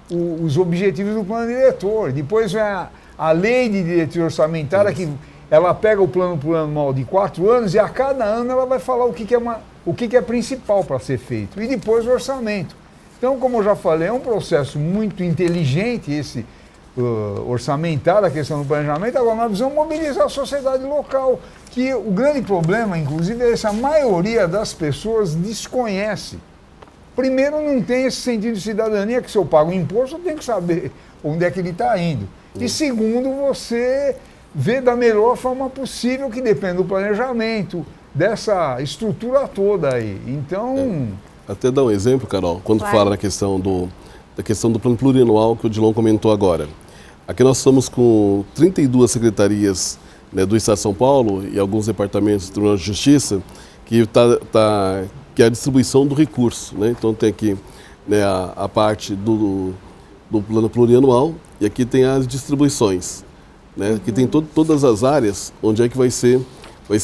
os objetivos do plano diretor. Depois vem a lei de diretriz orçamentária que ela pega o plano plurianual de 4 anos e a cada ano ela vai falar o que é principal para ser feito. E depois o orçamento. Então, como eu já falei, é um processo muito inteligente esse orçamentário, a questão do planejamento. Agora nós precisamos mobilizar a sociedade local, que o grande problema, inclusive, é essa a maioria das pessoas desconhece. Primeiro, não tem esse sentido de cidadania, que se eu pago imposto, eu tenho que saber onde é que ele está indo. E segundo, você vê da melhor forma possível, que depende do planejamento, dessa estrutura toda aí. Então... Até dar um exemplo, Carol, quando fala da questão do plano plurianual que o Odilon comentou agora. Aqui nós estamos com 32 secretarias, né, do Estado de São Paulo e alguns departamentos do Tribunal de Justiça que é a distribuição do recurso, né? Então tem aqui, né, a parte do plano plurianual e aqui tem as distribuições, né? Aqui tem todas as áreas onde é que vai ser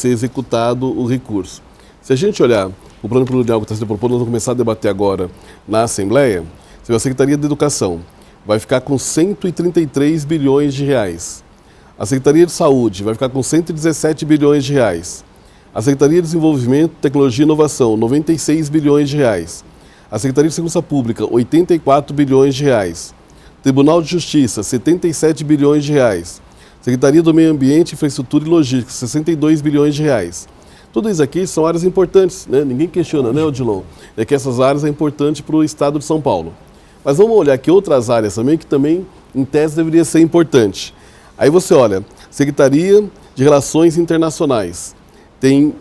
executado o recurso. Se a gente olhar o plano plurianual que está sendo proposto, nós vamos começar a debater agora na Assembleia. A Secretaria de Educação vai ficar com 133 bilhões de reais. A Secretaria de Saúde vai ficar com 117 bilhões de reais. A Secretaria de Desenvolvimento, Tecnologia e Inovação, 96 bilhões de reais. A Secretaria de Segurança Pública, 84 bilhões de reais. Tribunal de Justiça, 77 bilhões de reais. Secretaria do Meio Ambiente, Infraestrutura e Logística, 62 bilhões de reais. Tudo isso aqui são áreas importantes, né? Ninguém questiona, né, Odilon? É que essas áreas são importantes para o Estado de São Paulo. Mas vamos olhar aqui outras áreas também, que também, em tese, deveria ser importante. Aí você olha, Secretaria de Relações Internacionais, tem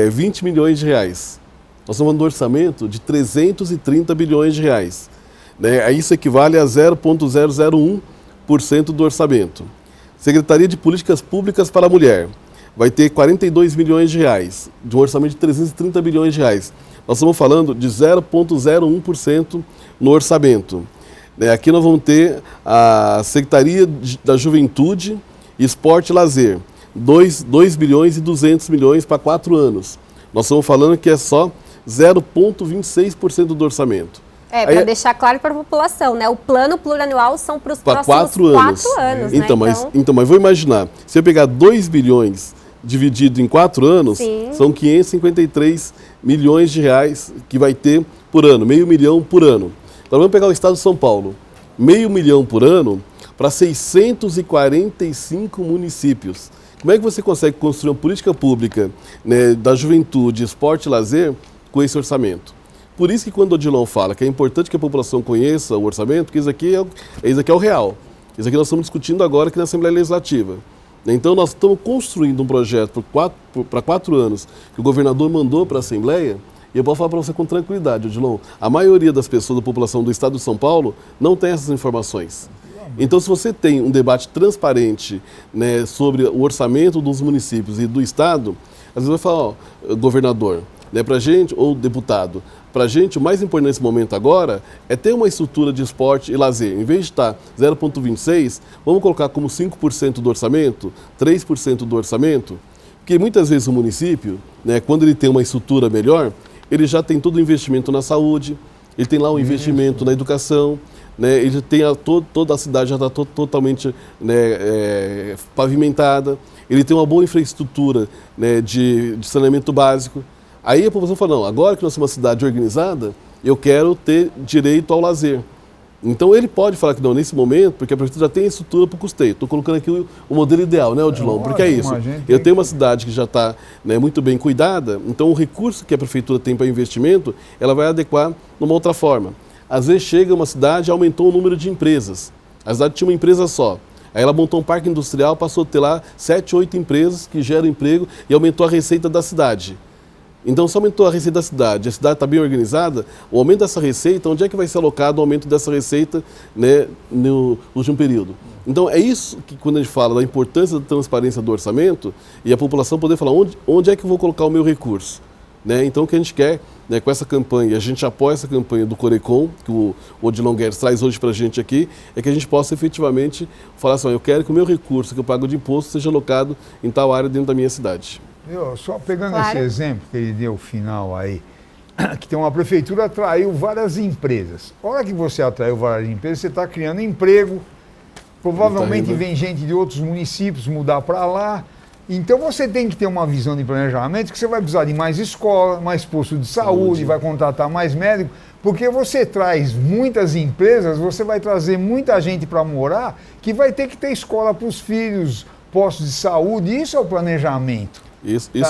20 milhões de reais. Nós estamos falando do orçamento de 330 bilhões de reais. Né? Isso equivale a 0,001% do orçamento. Secretaria de Políticas Públicas para a Mulher, vai ter 42 milhões de reais, de um orçamento de 330 bilhões de reais. Nós estamos falando de 0,01% no orçamento. Aqui nós vamos ter a Secretaria da Juventude, Esporte e Lazer, 2 bilhões e 200 milhões para 4 anos. Nós estamos falando que é só 0,26% do orçamento. Para deixar claro para a população, né? O plano plurianual são para os próximos 4 anos. 4 anos, então, né? Mas vou imaginar, se eu pegar 2 bilhões dividido em 4 anos, sim, são 553 milhões de reais que vai ter por ano, R$500 mil por ano. Então vamos pegar o estado de São Paulo, R$500 mil por ano para 645 municípios. Como é que você consegue construir uma política pública, né, da juventude, esporte e lazer com esse orçamento? Por isso que quando o Odilon fala que é importante que a população conheça o orçamento, porque isso aqui é o real. Isso aqui nós estamos discutindo agora aqui na Assembleia Legislativa. Então nós estamos construindo um projeto para 4 anos que o governador mandou para a Assembleia, e eu posso falar para você com tranquilidade, Odilon, a maioria das pessoas da população do estado de São Paulo não tem essas informações. Então, se você tem um debate transparente, né, sobre o orçamento dos municípios e do estado, às vezes vai falar, governador, né, para a gente, ou deputado, para a gente o mais importante nesse momento agora é ter uma estrutura de esporte e lazer. Em vez de estar 0,26, vamos colocar como 5% do orçamento, 3% do orçamento, porque muitas vezes o município, né, quando ele tem uma estrutura melhor, ele já tem todo o investimento na saúde, ele tem lá um investimento na educação, né, ele tem toda a cidade já está totalmente, né, pavimentada, ele tem uma boa infraestrutura, né, de saneamento básico. Aí a população fala, não, agora que nós somos uma cidade organizada, eu quero ter direito ao lazer. Então ele pode falar que não, nesse momento, porque a prefeitura já tem a estrutura para o custeio. Estou colocando aqui o modelo ideal, né, Odilon? Porque é isso. Eu tenho uma cidade que já está, né, muito bem cuidada, então o recurso que a prefeitura tem para investimento, ela vai adequar de uma outra forma. Às vezes chega uma cidade e aumentou o número de empresas. A cidade tinha uma empresa só. Aí ela montou um parque industrial, passou a ter lá 7, 8 empresas que geram emprego e aumentou a receita da cidade. Então, se aumentou a receita da cidade, a cidade está bem organizada, o aumento dessa receita, onde é que vai ser alocado o aumento dessa receita, né, no último período? Então, é isso que quando a gente fala da importância da transparência do orçamento e a população poder falar onde é que eu vou colocar o meu recurso. Né? Então, o que a gente quer, né, com essa campanha, a gente apoia essa campanha do Corecon, que o Odilon Guedes traz hoje para a gente aqui, é que a gente possa efetivamente falar assim, eu quero que o meu recurso que eu pago de imposto seja alocado em tal área dentro da minha cidade. Só pegando esse exemplo que ele deu final aí, que tem uma prefeitura atraiu várias empresas. A hora que você atraiu várias empresas, você está criando emprego, provavelmente vem gente de outros municípios mudar para lá. Então você tem que ter uma visão de planejamento que você vai precisar de mais escola, mais posto de saúde, vai contratar mais médico, porque você traz muitas empresas, você vai trazer muita gente para morar que vai ter que ter escola para os filhos, postos de saúde, isso é o planejamento.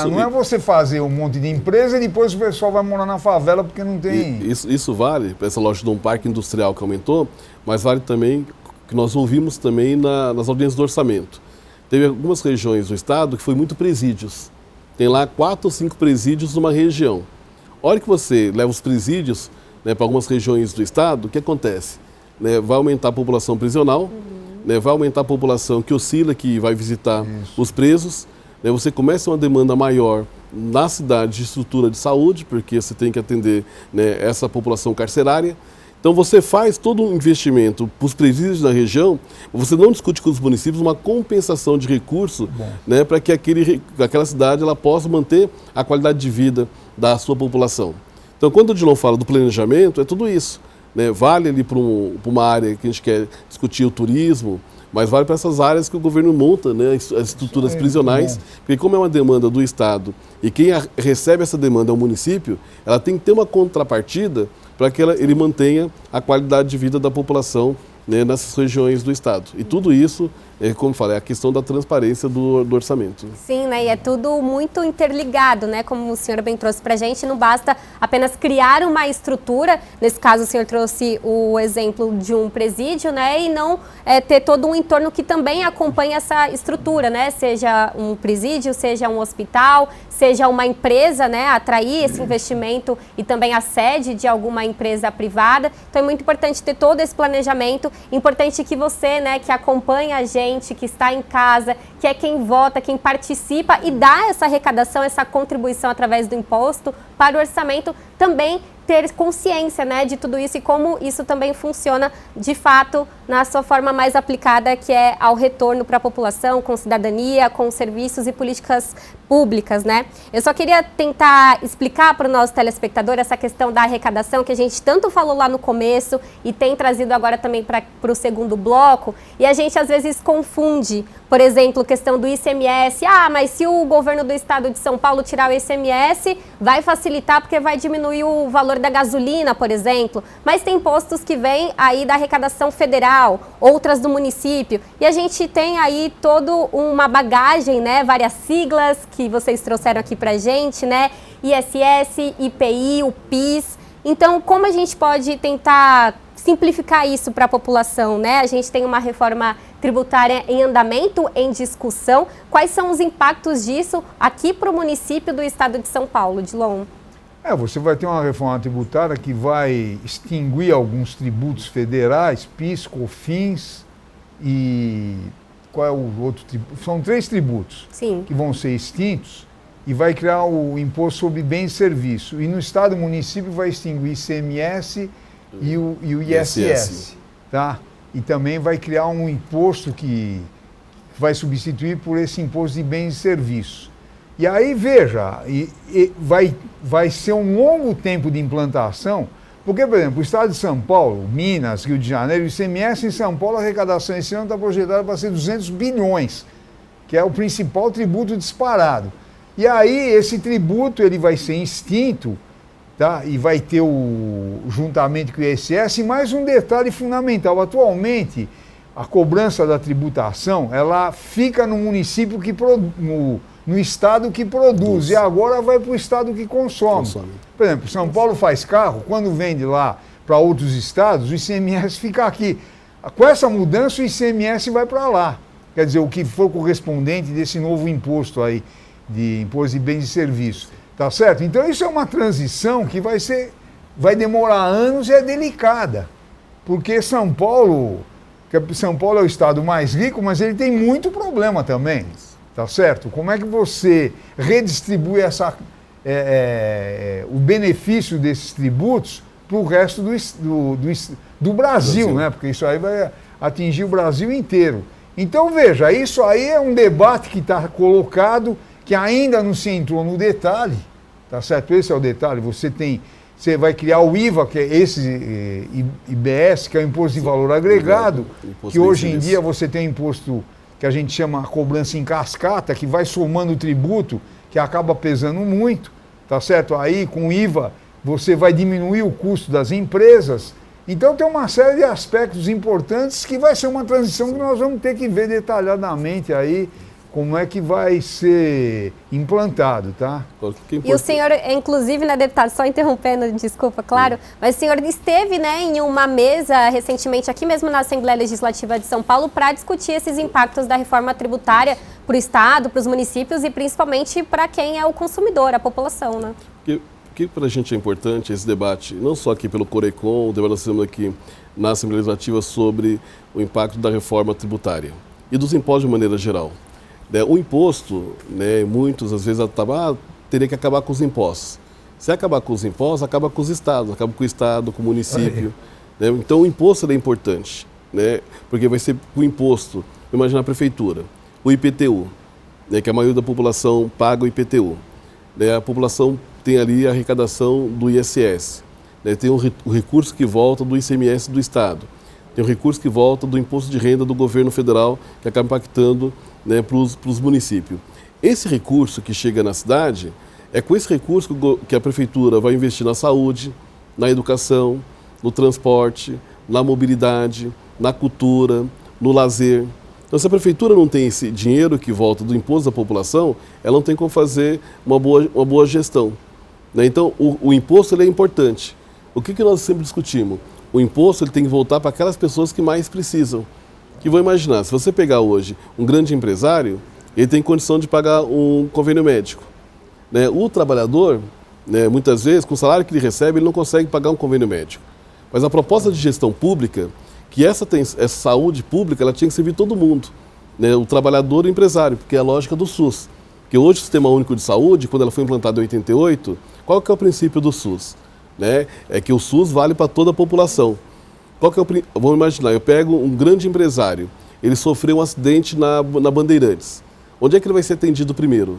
Não é você fazer um monte de empresa e depois o pessoal vai morar na favela porque não tem... Isso vale para essa loja de um parque industrial que aumentou, mas vale também que nós ouvimos também nas audiências do orçamento. Teve algumas regiões do estado que foi muito presídios. Tem lá 4 ou 5 presídios numa região. A hora que você leva os presídios, né, para algumas regiões do estado, o que acontece? Né, vai aumentar a população prisional, né, vai aumentar a população que oscila, que vai visitar os presos. Né, você começa uma demanda maior na cidade de estrutura de saúde, porque você tem que atender, né, essa população carcerária. Então você faz todo um investimento para os presídios da região, você não discute com os municípios uma compensação de recurso, né, para que aquela cidade ela possa manter a qualidade de vida da sua população. Então quando o Odilon fala do planejamento, é tudo isso. Né, vale ali para uma área que a gente quer discutir o turismo, mas vale para essas áreas que o governo monta, né, as estruturas prisionais, porque como é uma demanda do Estado e quem recebe essa demanda é o município, ela tem que ter uma contrapartida para que ele mantenha a qualidade de vida da população, né, nessas regiões do Estado. E tudo isso, como eu falei, é a questão da transparência do orçamento. Sim, né, e é tudo muito interligado, né, como o senhor bem trouxe para a gente, não basta apenas criar uma estrutura, nesse caso o senhor trouxe o exemplo de um presídio, né, e não ter todo um entorno que também acompanhe essa estrutura, né, seja um presídio, seja um hospital, seja uma empresa, né, atrair esse investimento e também a sede de alguma empresa privada. Então é muito importante ter todo esse planejamento, importante que você, né, que acompanha a gente, que está em casa, que é quem vota, quem participa e dá essa arrecadação, essa contribuição através do imposto para o orçamento, também ter consciência, né, de tudo isso e como isso também funciona de fato na sua forma mais aplicada, que é ao retorno para a população, com cidadania, com serviços e políticas públicas, né? Eu só queria tentar explicar para o nosso telespectador essa questão da arrecadação que a gente tanto falou lá no começo e tem trazido agora também para o segundo bloco, e a gente às vezes confunde, por exemplo, questão do ICMS. Mas se o governo do estado de São Paulo tirar o ICMS, vai facilitar porque vai diminuir o valor da gasolina, por exemplo. Mas tem impostos que vêm aí da arrecadação federal, outras do município. E a gente tem aí toda uma bagagem, né? Várias siglas que vocês trouxeram aqui pra gente, né? ISS, IPI, o PIS. Então, como a gente pode tentar simplificar isso para a população, né? A gente tem uma reforma tributária em andamento, em discussão. Quais são os impactos disso aqui para o município do estado de São Paulo, Odilon? Você vai ter uma reforma tributária que vai extinguir alguns tributos federais, PIS, COFINS e... qual é o outro tributo? São 3 tributos. Sim. Que vão ser extintos e vai criar o imposto sobre bens e serviços. E no estado e município vai extinguir ICMS e o ISS, tá? E também vai criar um imposto que vai substituir por esse imposto de bens e serviços. E aí, veja, vai ser um longo tempo de implantação, porque, por exemplo, o estado de São Paulo, Minas, Rio de Janeiro, o ICMS em São Paulo, a arrecadação esse ano está projetada para ser 200 bilhões, que é o principal tributo disparado. E aí, esse tributo ele vai ser extinto, tá? E vai ter juntamente com o ISS, e mais um detalhe fundamental. Atualmente, a cobrança da tributação, ela fica no município no estado que produz, e agora vai para o estado que consome. Por exemplo, São Paulo faz carro, quando vende lá para outros estados, o ICMS fica aqui. Com essa mudança, o ICMS vai para lá. Quer dizer, o que for correspondente desse novo imposto aí, de imposto de bens e serviços. Tá certo? Então isso é uma transição que vai demorar anos e é delicada. Porque São Paulo é o estado mais rico, mas ele tem muito problema também. Tá certo? Como é que você redistribui o benefício desses tributos para o resto do Brasil, né? Porque isso aí vai atingir o Brasil inteiro. Então, veja, isso aí é um debate que está colocado, que ainda não se entrou no detalhe, tá certo? Esse é o detalhe. Você vai criar o IVA, que é esse IBS, que é o Imposto de Valor Agregado, que hoje em dia você tem imposto que a gente chama a cobrança em cascata, que vai somando o tributo, que acaba pesando muito, tá certo? Aí, com o IVA, você vai diminuir o custo das empresas. Então, tem uma série de aspectos importantes que vai ser uma transição que nós vamos ter que ver detalhadamente aí, como é que vai ser implantado, tá? E o senhor, inclusive, né, deputado, só interrompendo, desculpa, claro, mas o senhor esteve, né, em uma mesa recentemente aqui mesmo na Assembleia Legislativa de São Paulo para discutir esses impactos da reforma tributária para o Estado, para os municípios e principalmente para quem é o consumidor, a população, né? O que para a gente é importante esse debate, não só aqui pelo Corecon, o debate nós temos aqui na Assembleia Legislativa sobre o impacto da reforma tributária e dos impostos de maneira geral. O imposto, né, muitos às vezes teria que acabar com os impostos. Se acabar com os impostos, acaba com os estados, acaba com o estado, com o município. Né? Então o imposto é importante, né, porque vai ser o imposto, imagina a prefeitura, o IPTU, né, que a maioria da população paga o IPTU. Né, a população tem ali a arrecadação do ISS, né, tem o recurso que volta do ICMS do estado, tem o recurso que volta do imposto de renda do governo federal, que acaba impactando, né, para os municípios. Esse recurso que chega na cidade, é com esse recurso que a prefeitura vai investir na saúde, na educação, no transporte, na mobilidade, na cultura, no lazer. Então, se a prefeitura não tem esse dinheiro que volta do imposto da população, ela não tem como fazer uma boa gestão. Né? Então, o imposto ele é importante. O que nós sempre discutimos? O imposto ele tem que voltar para aquelas pessoas que mais precisam. Que vão imaginar, se você pegar hoje um grande empresário, ele tem condição de pagar um convênio médico. Né? O trabalhador, né, muitas vezes, com o salário que ele recebe, ele não consegue pagar um convênio médico. Mas a proposta de gestão pública, que essa saúde pública, ela tinha que servir todo mundo. Né? O trabalhador e o empresário, porque é a lógica do SUS. Porque hoje o Sistema Único de Saúde, quando ela foi implantada em 88, qual que é o princípio do SUS? né? É que o SUS vale para toda a população. Qual que é vamos imaginar, eu pego um grande empresário, ele sofreu um acidente na Bandeirantes. Onde é que ele vai ser atendido primeiro?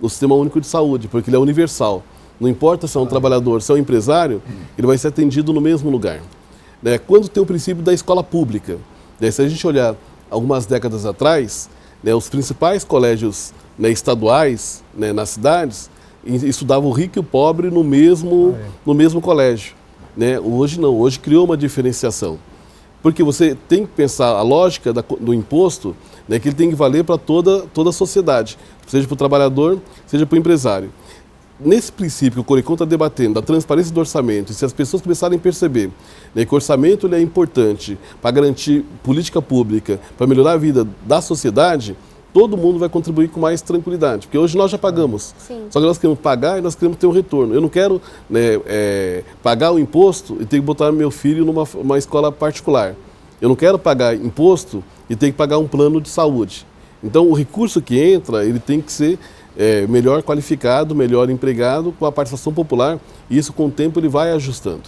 No Sistema Único de Saúde, porque ele é universal. Não importa se é um trabalhador, se é um empresário, ele vai ser atendido no mesmo lugar. Né? Quando tem o princípio da escola pública, né? Se a gente olhar algumas décadas atrás, né, os principais colégios, né, estaduais, né, nas cidades, estudavam o rico e o pobre no mesmo colégio. Né? Hoje não, hoje criou uma diferenciação. Porque você tem que pensar a lógica do imposto, né, que ele tem que valer para toda a sociedade, seja para o trabalhador, seja para o empresário. Nesse princípio que o Corecon está debatendo, da transparência do orçamento, e se as pessoas começarem a perceber, né, que o orçamento ele é importante para garantir política pública, para melhorar a vida da sociedade, todo mundo vai contribuir com mais tranquilidade. Porque hoje nós já pagamos, Sim. Só que nós queremos pagar e nós queremos ter um retorno. Eu não quero, né, pagar o imposto e ter que botar meu filho numa escola particular. Eu não quero pagar imposto e ter que pagar um plano de saúde. Então o recurso que entra, ele tem que ser melhor qualificado, melhor empregado, com a participação popular, e isso com o tempo ele vai ajustando.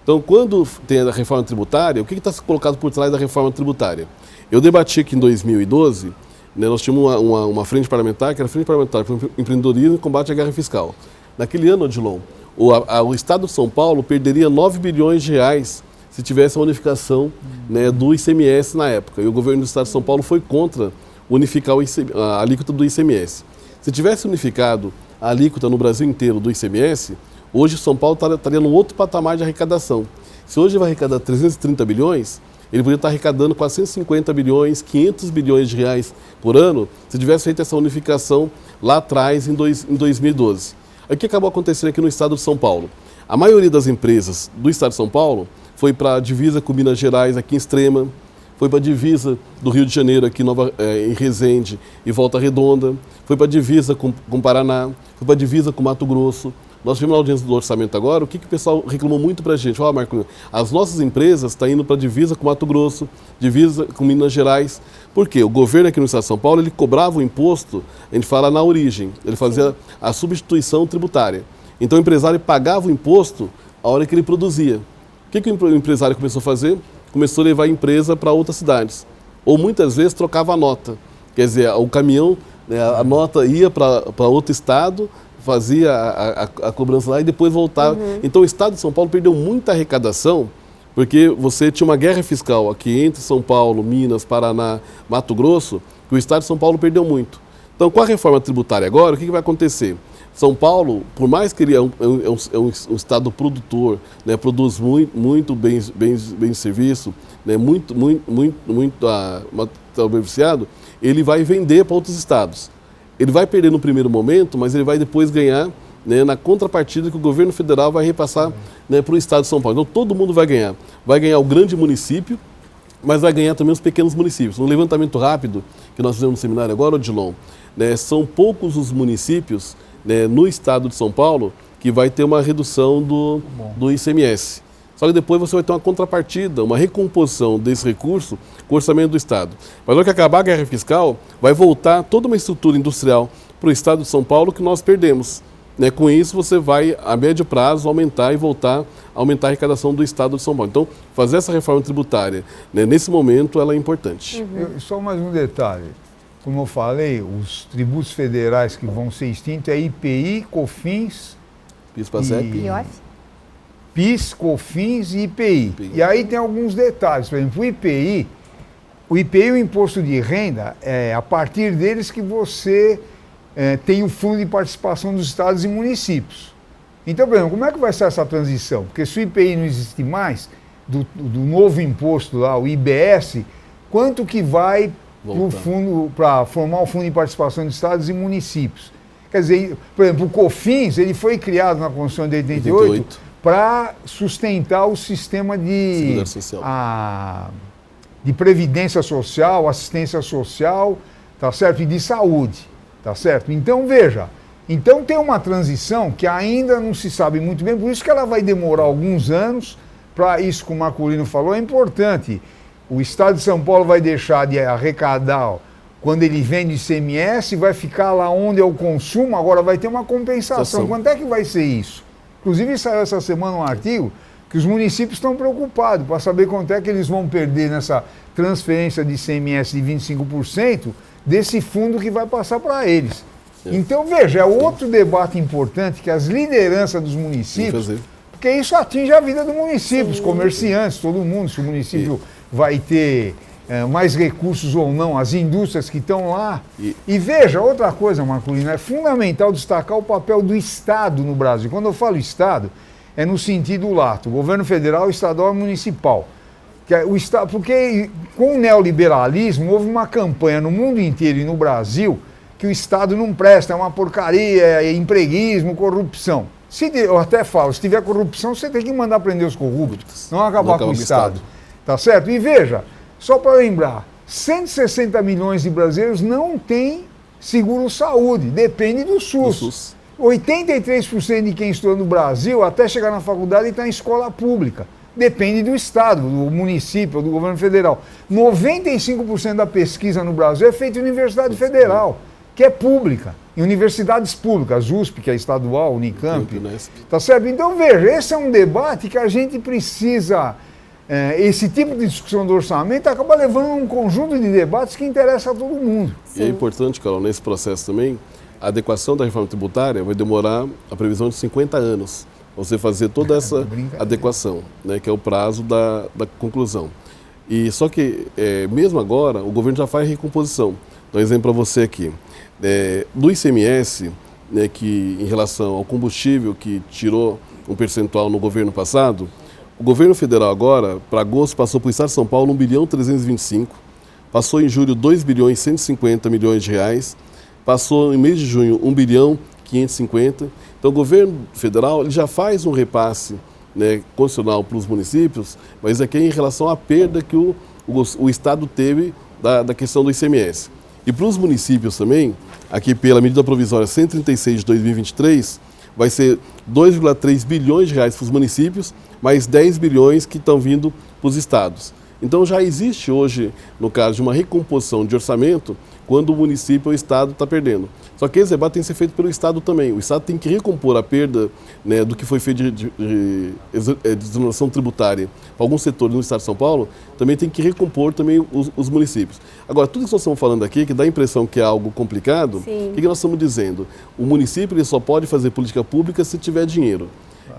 Então, quando tem a reforma tributária, o que está colocado por trás da reforma tributária? Eu debati aqui em 2012, né, nós tínhamos uma frente parlamentar, que era a Frente Parlamentar para o Empreendedorismo e Combate à Guerra Fiscal. Naquele ano, Odilon, o Estado de São Paulo perderia 9 bilhões de reais se tivesse a unificação, né, do ICMS na época. E o governo do Estado de São Paulo foi contra unificar a alíquota do ICMS. Se tivesse unificado a alíquota no Brasil inteiro do ICMS, hoje São Paulo estaria num outro patamar de arrecadação. Se hoje vai arrecadar 330 bilhões, ele poderia estar arrecadando 450 bilhões, 500 bilhões de reais por ano, se tivesse feito essa unificação lá atrás, em 2012. Aí o que acabou acontecendo aqui no estado de São Paulo? A maioria das empresas do estado de São Paulo foi para a divisa com Minas Gerais, aqui em Extrema, foi para a divisa do Rio de Janeiro, aqui em Resende e Volta Redonda, foi para a divisa com Paraná, foi para a divisa com Mato Grosso. Nós tivemos na audiência do orçamento agora, o que o pessoal reclamou muito para a gente? Ó, Marco, as nossas empresas estão indo para a divisa com Mato Grosso, divisa com Minas Gerais. Por quê? O governo aqui no estado de São Paulo, ele cobrava o imposto, a gente fala na origem, ele fazia a substituição tributária. Então o empresário pagava o imposto a hora que ele produzia. O que o empresário começou a fazer? Começou a levar a empresa para outras cidades. Ou muitas vezes trocava a nota. Quer dizer, o caminhão, né, a nota ia para outro estado, fazia a cobrança lá e depois voltava. Então o estado de São Paulo perdeu muita arrecadação, porque você tinha uma guerra fiscal aqui entre São Paulo, Minas, Paraná, Mato Grosso, que o estado de São Paulo perdeu muito. Então com a reforma tributária agora, o que vai acontecer? São Paulo, por mais que ele é um estado produtor, né, produz muito bens de serviço, né, muito beneficiado, ele vai vender para outros estados. Ele vai perder no primeiro momento, mas ele vai depois ganhar, né, na contrapartida que o governo federal vai repassar, né, para o estado de São Paulo. Então todo mundo vai ganhar. Vai ganhar o grande município, mas vai ganhar também os pequenos municípios. Um levantamento rápido que nós fizemos no seminário agora, Odilon, né, são poucos os municípios, né, no estado de São Paulo que vai ter uma redução do ICMS. Só que depois você vai ter uma contrapartida, uma recomposição desse recurso com o orçamento do Estado. Mas na hora que acabar a guerra fiscal, vai voltar toda uma estrutura industrial para o Estado de São Paulo que nós perdemos. Né? Com isso, você vai, a médio prazo, aumentar e voltar a aumentar a arrecadação do Estado de São Paulo. Então, fazer essa reforma tributária, né, nesse momento, ela é importante. Só mais um detalhe. Como eu falei, os tributos federais que vão ser extintos é IPI, COFINS, PIS, COFINS e IPI. E aí tem alguns detalhes. Por exemplo, o IPI, o Imposto de Renda, é a partir deles que você tem o Fundo de Participação dos Estados e Municípios. Então, por exemplo, como é que vai ser essa transição? Porque se o IPI não existe mais, do novo imposto lá, o IBS, quanto que vai para formar o Fundo de Participação de Estados e Municípios? Quer dizer, por exemplo, o COFINS, ele foi criado na Constituição de 88 para sustentar o sistema de previdência social, assistência social, tá certo? E de saúde, tá certo? Então, veja, então tem uma transição que ainda não se sabe muito bem, por isso que ela vai demorar alguns anos. Para isso que o Marculino falou, é importante. O Estado de São Paulo vai deixar de arrecadar quando ele vende ICMS, vai ficar lá onde é o consumo, agora vai ter uma compensação. Quanto é que vai ser isso? Inclusive saiu essa semana um artigo que os municípios estão preocupados para saber quanto é que eles vão perder nessa transferência de ICMS de 25% desse fundo que vai passar para eles. Então, veja, é outro debate importante que as lideranças dos municípios, porque isso atinge a vida do município, os comerciantes, todo mundo, se o município vai ter mais recursos ou não, as indústrias que estão lá. E veja, outra coisa, Marcolino, é fundamental destacar o papel do Estado no Brasil. Quando eu falo Estado, é no sentido lato, governo federal, estadual e municipal. Que é o Estado, porque com o neoliberalismo houve uma campanha no mundo inteiro e no Brasil que o Estado não presta, é uma porcaria, é empreguismo, corrupção. Eu até falo, se tiver corrupção, você tem que mandar prender os corruptos, não acabar com o Estado. Tá certo? E veja, só para lembrar, 160 milhões de brasileiros não têm seguro-saúde, depende do SUS. 83% de quem estuda no Brasil, até chegar na faculdade, está em escola pública. Depende do Estado, do município, do governo federal. 95% da pesquisa no Brasil é feita em Universidade Federal, que é pública. Em universidades públicas, USP, que é estadual, Unicamp. Tá certo? Então, veja, esse é um debate que a gente precisa... esse tipo de discussão do orçamento acaba levando a um conjunto de debates que interessa a todo mundo. Sim. E é importante, Carol, nesse processo também, a adequação da reforma tributária vai demorar a previsão de 50 anos. Você fazer toda essa adequação, né, que é o prazo da conclusão. E só que, mesmo agora, o governo já faz recomposição. Dou um exemplo para você aqui. Do ICMS, né, que em relação ao combustível, que tirou um percentual no governo passado, o governo federal agora, para agosto, passou para o Estado de São Paulo 1.325 bilhão, passou em julho 2.150 bilhões de reais, passou em mês de junho 1.550 bilhão. Então o governo federal ele já faz um repasse, né, constitucional para os municípios, mas aqui é em relação à perda que o Estado teve da questão do ICMS. E para os municípios também, aqui pela medida provisória 136 de 2023, vai ser 2,3 bilhões de reais para os municípios, mais 10 bilhões que estão vindo para os estados. Então já existe hoje, no caso de uma recomposição de orçamento, quando o município ou o estado está perdendo. Só que esse debate tem que ser feito pelo Estado também. O Estado tem que recompor a perda, né, do que foi feito de desoneração tributária para alguns setores no Estado de São Paulo, também tem que recompor também os municípios. Agora, tudo que nós estamos falando aqui, que dá a impressão que é algo complicado, o que nós estamos dizendo? O município ele só pode fazer política pública se tiver dinheiro.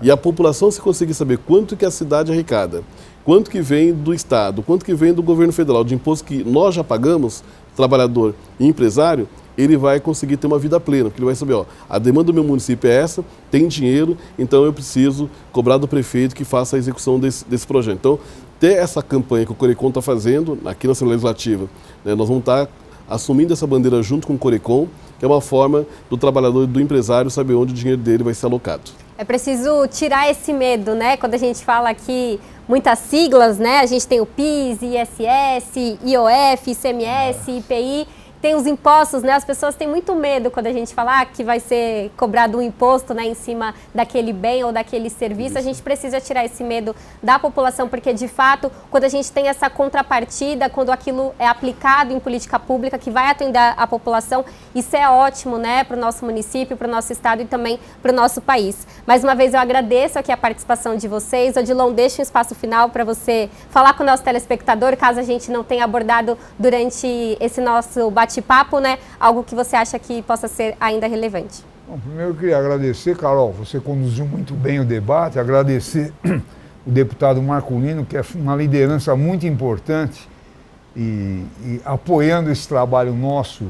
E a população, se conseguir saber quanto que a cidade arrecada, quanto que vem do Estado, quanto que vem do governo federal, de imposto que nós já pagamos, trabalhador e empresário, ele vai conseguir ter uma vida plena, porque ele vai saber, a demanda do meu município é essa, tem dinheiro, então eu preciso cobrar do prefeito que faça a execução desse projeto. Então, ter essa campanha que o Corecon está fazendo, aqui na Assembleia Legislativa, né, nós vamos estar assumindo essa bandeira junto com o Corecon, que é uma forma do trabalhador e do empresário saber onde o dinheiro dele vai ser alocado. É preciso tirar esse medo, né? Quando a gente fala aqui muitas siglas, né? A gente tem o PIS, ISS, IOF, ICMS, IPI, tem os impostos, né? As pessoas têm muito medo quando a gente fala que vai ser cobrado um imposto, né, em cima daquele bem ou daquele serviço. A gente precisa tirar esse medo da população, porque de fato, quando a gente tem essa contrapartida, quando aquilo é aplicado em política pública que vai atender a população, isso é ótimo, né, para o nosso município, para o nosso estado e também para o nosso país. Mais uma vez eu agradeço aqui a participação de vocês. Odilon, deixa um espaço final para você falar com o nosso telespectador, caso a gente não tenha abordado durante esse nosso bate-papo, né, algo que você acha que possa ser ainda relevante. Bom, primeiro eu queria agradecer, Carol, você conduziu muito bem o debate, agradecer o deputado Marcolino, que é uma liderança muito importante e apoiando esse trabalho nosso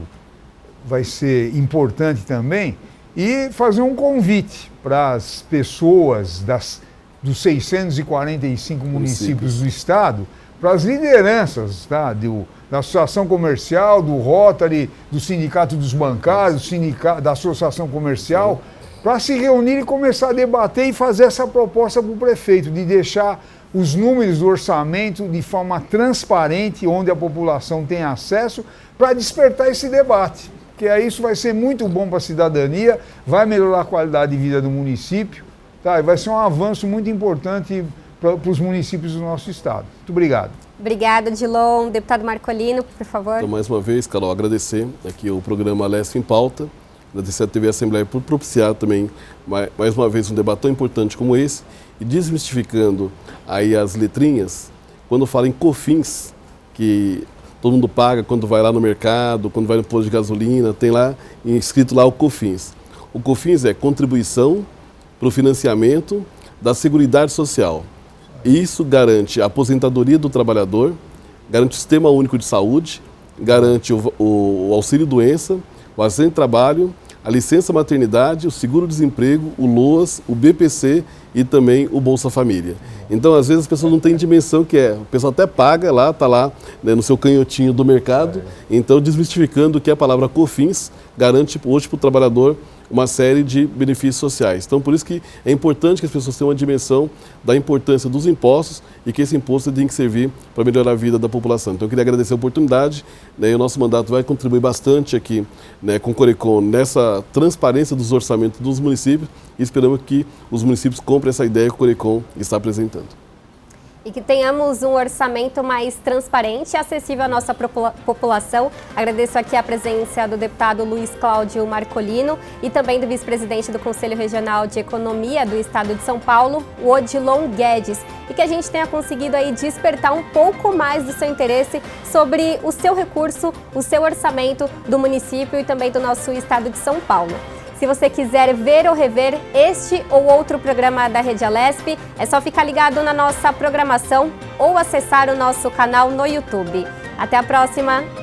vai ser importante também, e fazer um convite para as pessoas dos 645 municípios do estado, para as lideranças, tá, da Associação Comercial, do Rotary, do Sindicato dos Bancários, da Associação Comercial, para se reunir e começar a debater e fazer essa proposta para o prefeito, de deixar os números do orçamento de forma transparente, onde a população tem acesso, para despertar esse debate. Porque aí isso vai ser muito bom para a cidadania, vai melhorar a qualidade de vida do município, tá? E vai ser um avanço muito importante para os municípios do nosso estado. Muito obrigado. Obrigada, Odilon. Deputado Marcolino, por favor. Então, mais uma vez, Carol, agradecer aqui o programa Alesp em Pauta, agradecer a TV Assembleia por propiciar também, mais uma vez, um debate tão importante como esse, e desmistificando aí as letrinhas, quando fala em COFINS, que todo mundo paga quando vai lá no mercado, quando vai no posto de gasolina, tem lá escrito lá o COFINS. O COFINS é contribuição para o financiamento da Seguridade Social. Isso garante a aposentadoria do trabalhador, garante o Sistema Único de Saúde, garante o auxílio-doença, o acidente de trabalho, a licença-maternidade, o seguro-desemprego, o LOAS, o BPC e também o Bolsa Família. Então, às vezes, as pessoas não têm dimensão que é. O pessoal até paga lá, está lá, né, no seu canhotinho do mercado. Então, desmistificando que a palavra COFINS garante hoje para o trabalhador uma série de benefícios sociais. Então, por isso que é importante que as pessoas tenham uma dimensão da importância dos impostos e que esse imposto tem que servir para melhorar a vida da população. Então, eu queria agradecer a oportunidade, né, e o nosso mandato vai contribuir bastante aqui, né, com o Corecon nessa transparência dos orçamentos dos municípios e esperamos que os municípios comprem essa ideia que o Corecon está apresentando. E que tenhamos um orçamento mais transparente e acessível à nossa população. Agradeço aqui a presença do deputado Luiz Cláudio Marcolino e também do vice-presidente do Conselho Regional de Economia do Estado de São Paulo, o Odilon Guedes, e que a gente tenha conseguido aí despertar um pouco mais do seu interesse sobre o seu recurso, o seu orçamento do município e também do nosso Estado de São Paulo. Se você quiser ver ou rever este ou outro programa da Rede Alesp, é só ficar ligado na nossa programação ou acessar o nosso canal no YouTube. Até a próxima!